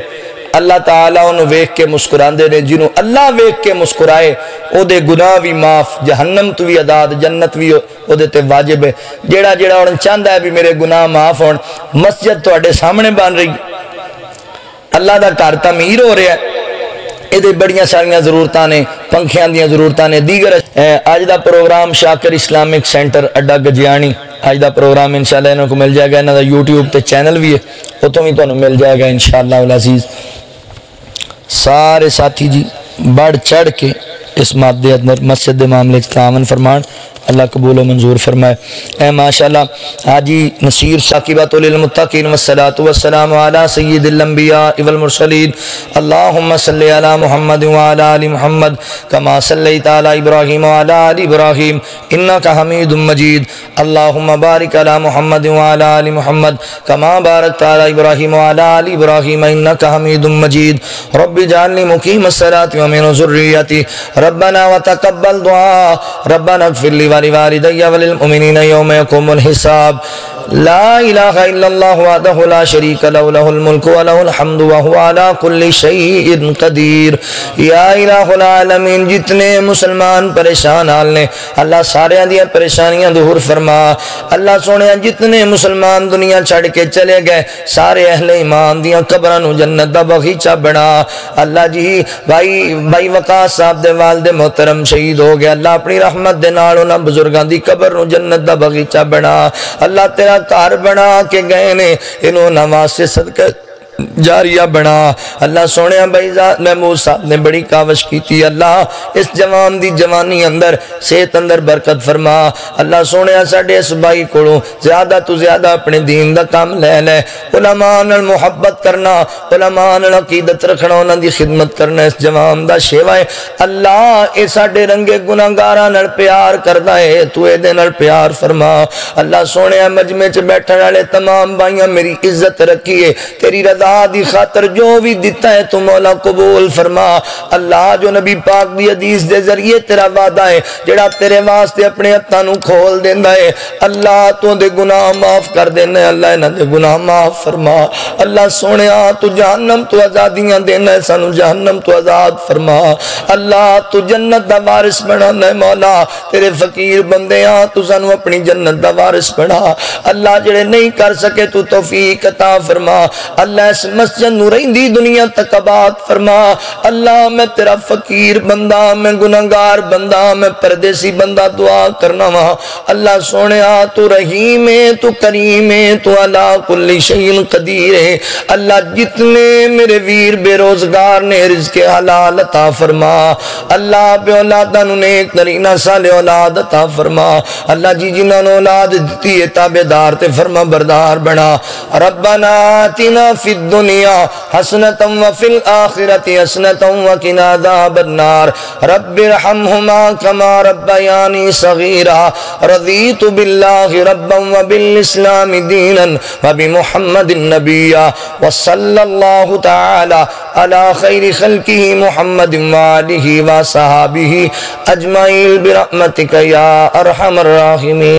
[SPEAKER 3] اللہ تعالیٰ انہوں ویکھ کے مسکران دے نے، جنہوں اللہ ویکھ کے مسکرائے او دے گناہ بھی معاف، جہنم تو بھی عذاب، جنت بھی او دے تے واجب ہے۔ جڑا انہوں چاہتا ہے بھی میرے گناہ معاف ہون، مسجد تواڈے سامنے بن رہی، اللہ دا گھر تعمیر ہو رہا ہے، یہ بڑیاں ساریاں ضرورتاں نے، پنکھیاں دیاں ضرورتاں نے، دیگر آج دا پروگرام شاکر اسلامک سینٹر اڈا گجیانی، آج دا پروگرام انشاءاللہ انہوں کو مل جائے گا، انہوں دا یوٹیوب تے چینل بھی ہے، وہ تو بھی تو مل جائے گا انشاءاللہ العزیز۔ سارے ساتھی جی بڑھ چڑھ کے اس مادے اندر مسجد دے معاملے تعاون فرمان، اللہ قبول و منظور فرمائے۔ اے ماشاءاللہ حاجی نصیر ثاقبۃ للمتقین والصلاۃ والسلام علی سید الانبیاء والمرسلین، اللہم صلی علی محمد وعلی آل محمد کما صلیت علی ابراہیم وعلی آل ابراہیم انک حمید مجید، اللہم بارک علی محمد وعلی آل محمد کما بارکت علی ابراہیم وعلی آل ابراہیم انک حمید مجید، رب اجعلنی مقیم الصلاۃ ومن ذریتی، ربنا وتقبل دعاء، ربنا اغفر لی ولوالدي وللمؤمنين يوم يقوم الحساب، لا الہ الا اللہ وحدہ لا شریک له له الملک وله الحمد وهو على كل شيء قدیر۔ یا الہ العالمین جتنے مسلمان پریشان حال نے اللہ سارے دیا پریشانیاں دور فرما، اللہ سونے جتنے مسلمان دنیا چھڑ کے چلے گئے سارے اہل ایمان دیا قبراں نو جنت دا باغیچہ بنا، اللہ جی بھائی وقاص صاحب دے والد محترم شہید ہو گیا، اللہ اپنی رحمت دے نال انہاں بزرگاں دی قبر نو جنت دا باغیچہ بنا، اللہ تیرا گھر بنا کے گئے نے، انہوں نماز سے صدقہ جاریہ بنا۔ اللہ سونے بھائی محمود صاحب نے بڑی کاوش کی تھی، اللہ اس جوان دی جوانی اندر صحت اندر برکت فرما۔ اللہ سونے ساڈے اس بھائی کو زیادہ تو زیادہ اپنے دین دا کام لے لے، علماء نال محبت کرنا، علماء نال عقیدت رکھنا، انہاں دی خدمت کرنا اس جوان دا شیوا ہے۔ اللہ اے ساڈے رنگے گناہگاراں نال پیار کردا ہے، تو اے دے نال پیار فرما۔ اللہ سونے مجمع چ بیٹھن والے تمام بھائیاں میری عزت رکھیے، تیری رضا دی خاطر جو بھی دیتا ہے تو مولا قبول فرما۔ اللہ جو نبی پاک دی حدیث دے ذریعے تیرا وعدہ ہے، جڑا تیرے واسطے اپنے ہتھاں نوں کھول دیندا ہے، اللہ تو دے گناہ معاف کر دینا ہے، اللہ انہاں دے گناہ معاف فرما۔ اللہ سونیا تو جہنم تو آزادیاں دینا ہے، سانو جہنم تو آزاد فرما۔ اللہ تو جنت دا وارث بنانا ہے مولا، تیرے فقیر بندے ہاں تو سانو اپنی جنت دا وارث بنا۔ اللہ جڑے نہیں کر سکے تو توفیق عطا فرما۔ اللہ اس مسجد نو رہندی دنیا تک آباد فرما۔ اللہ میں تیرا فقیر بندہ، میں گناہگار بندہ، میں پردیسی بندہ دعا کرنا وا۔ اللہ سونیا تو رحیم ہے، تو کریم ہے، تو علی کل شیء قدیر ہے۔ اللہ جتنے میرے ویر بے روزگار نے رزق حلال عطا فرما۔ اللہ بے اولاداں نوں نیک نرینہ صالح اولاد عطا فرما۔ اللہ جی جنہاں نوں اولاد دتی ہے تابعدار تے فرما بردار بنا۔ ربنا آتنا فی الدنیا حسنۃ وفی الآخرۃ حسنۃ وقنا عذاب النار۔ رب ارحمہما کما ربیانی صغیرا۔ رضیت باللہ ربا وبالاسلام دینا وبمحمد نبیا وصلی اللہ تعالی علی خیر خلقہ محمد وآلہ وصحابہ اجمعین برحمتک یا ارحم الراحمین۔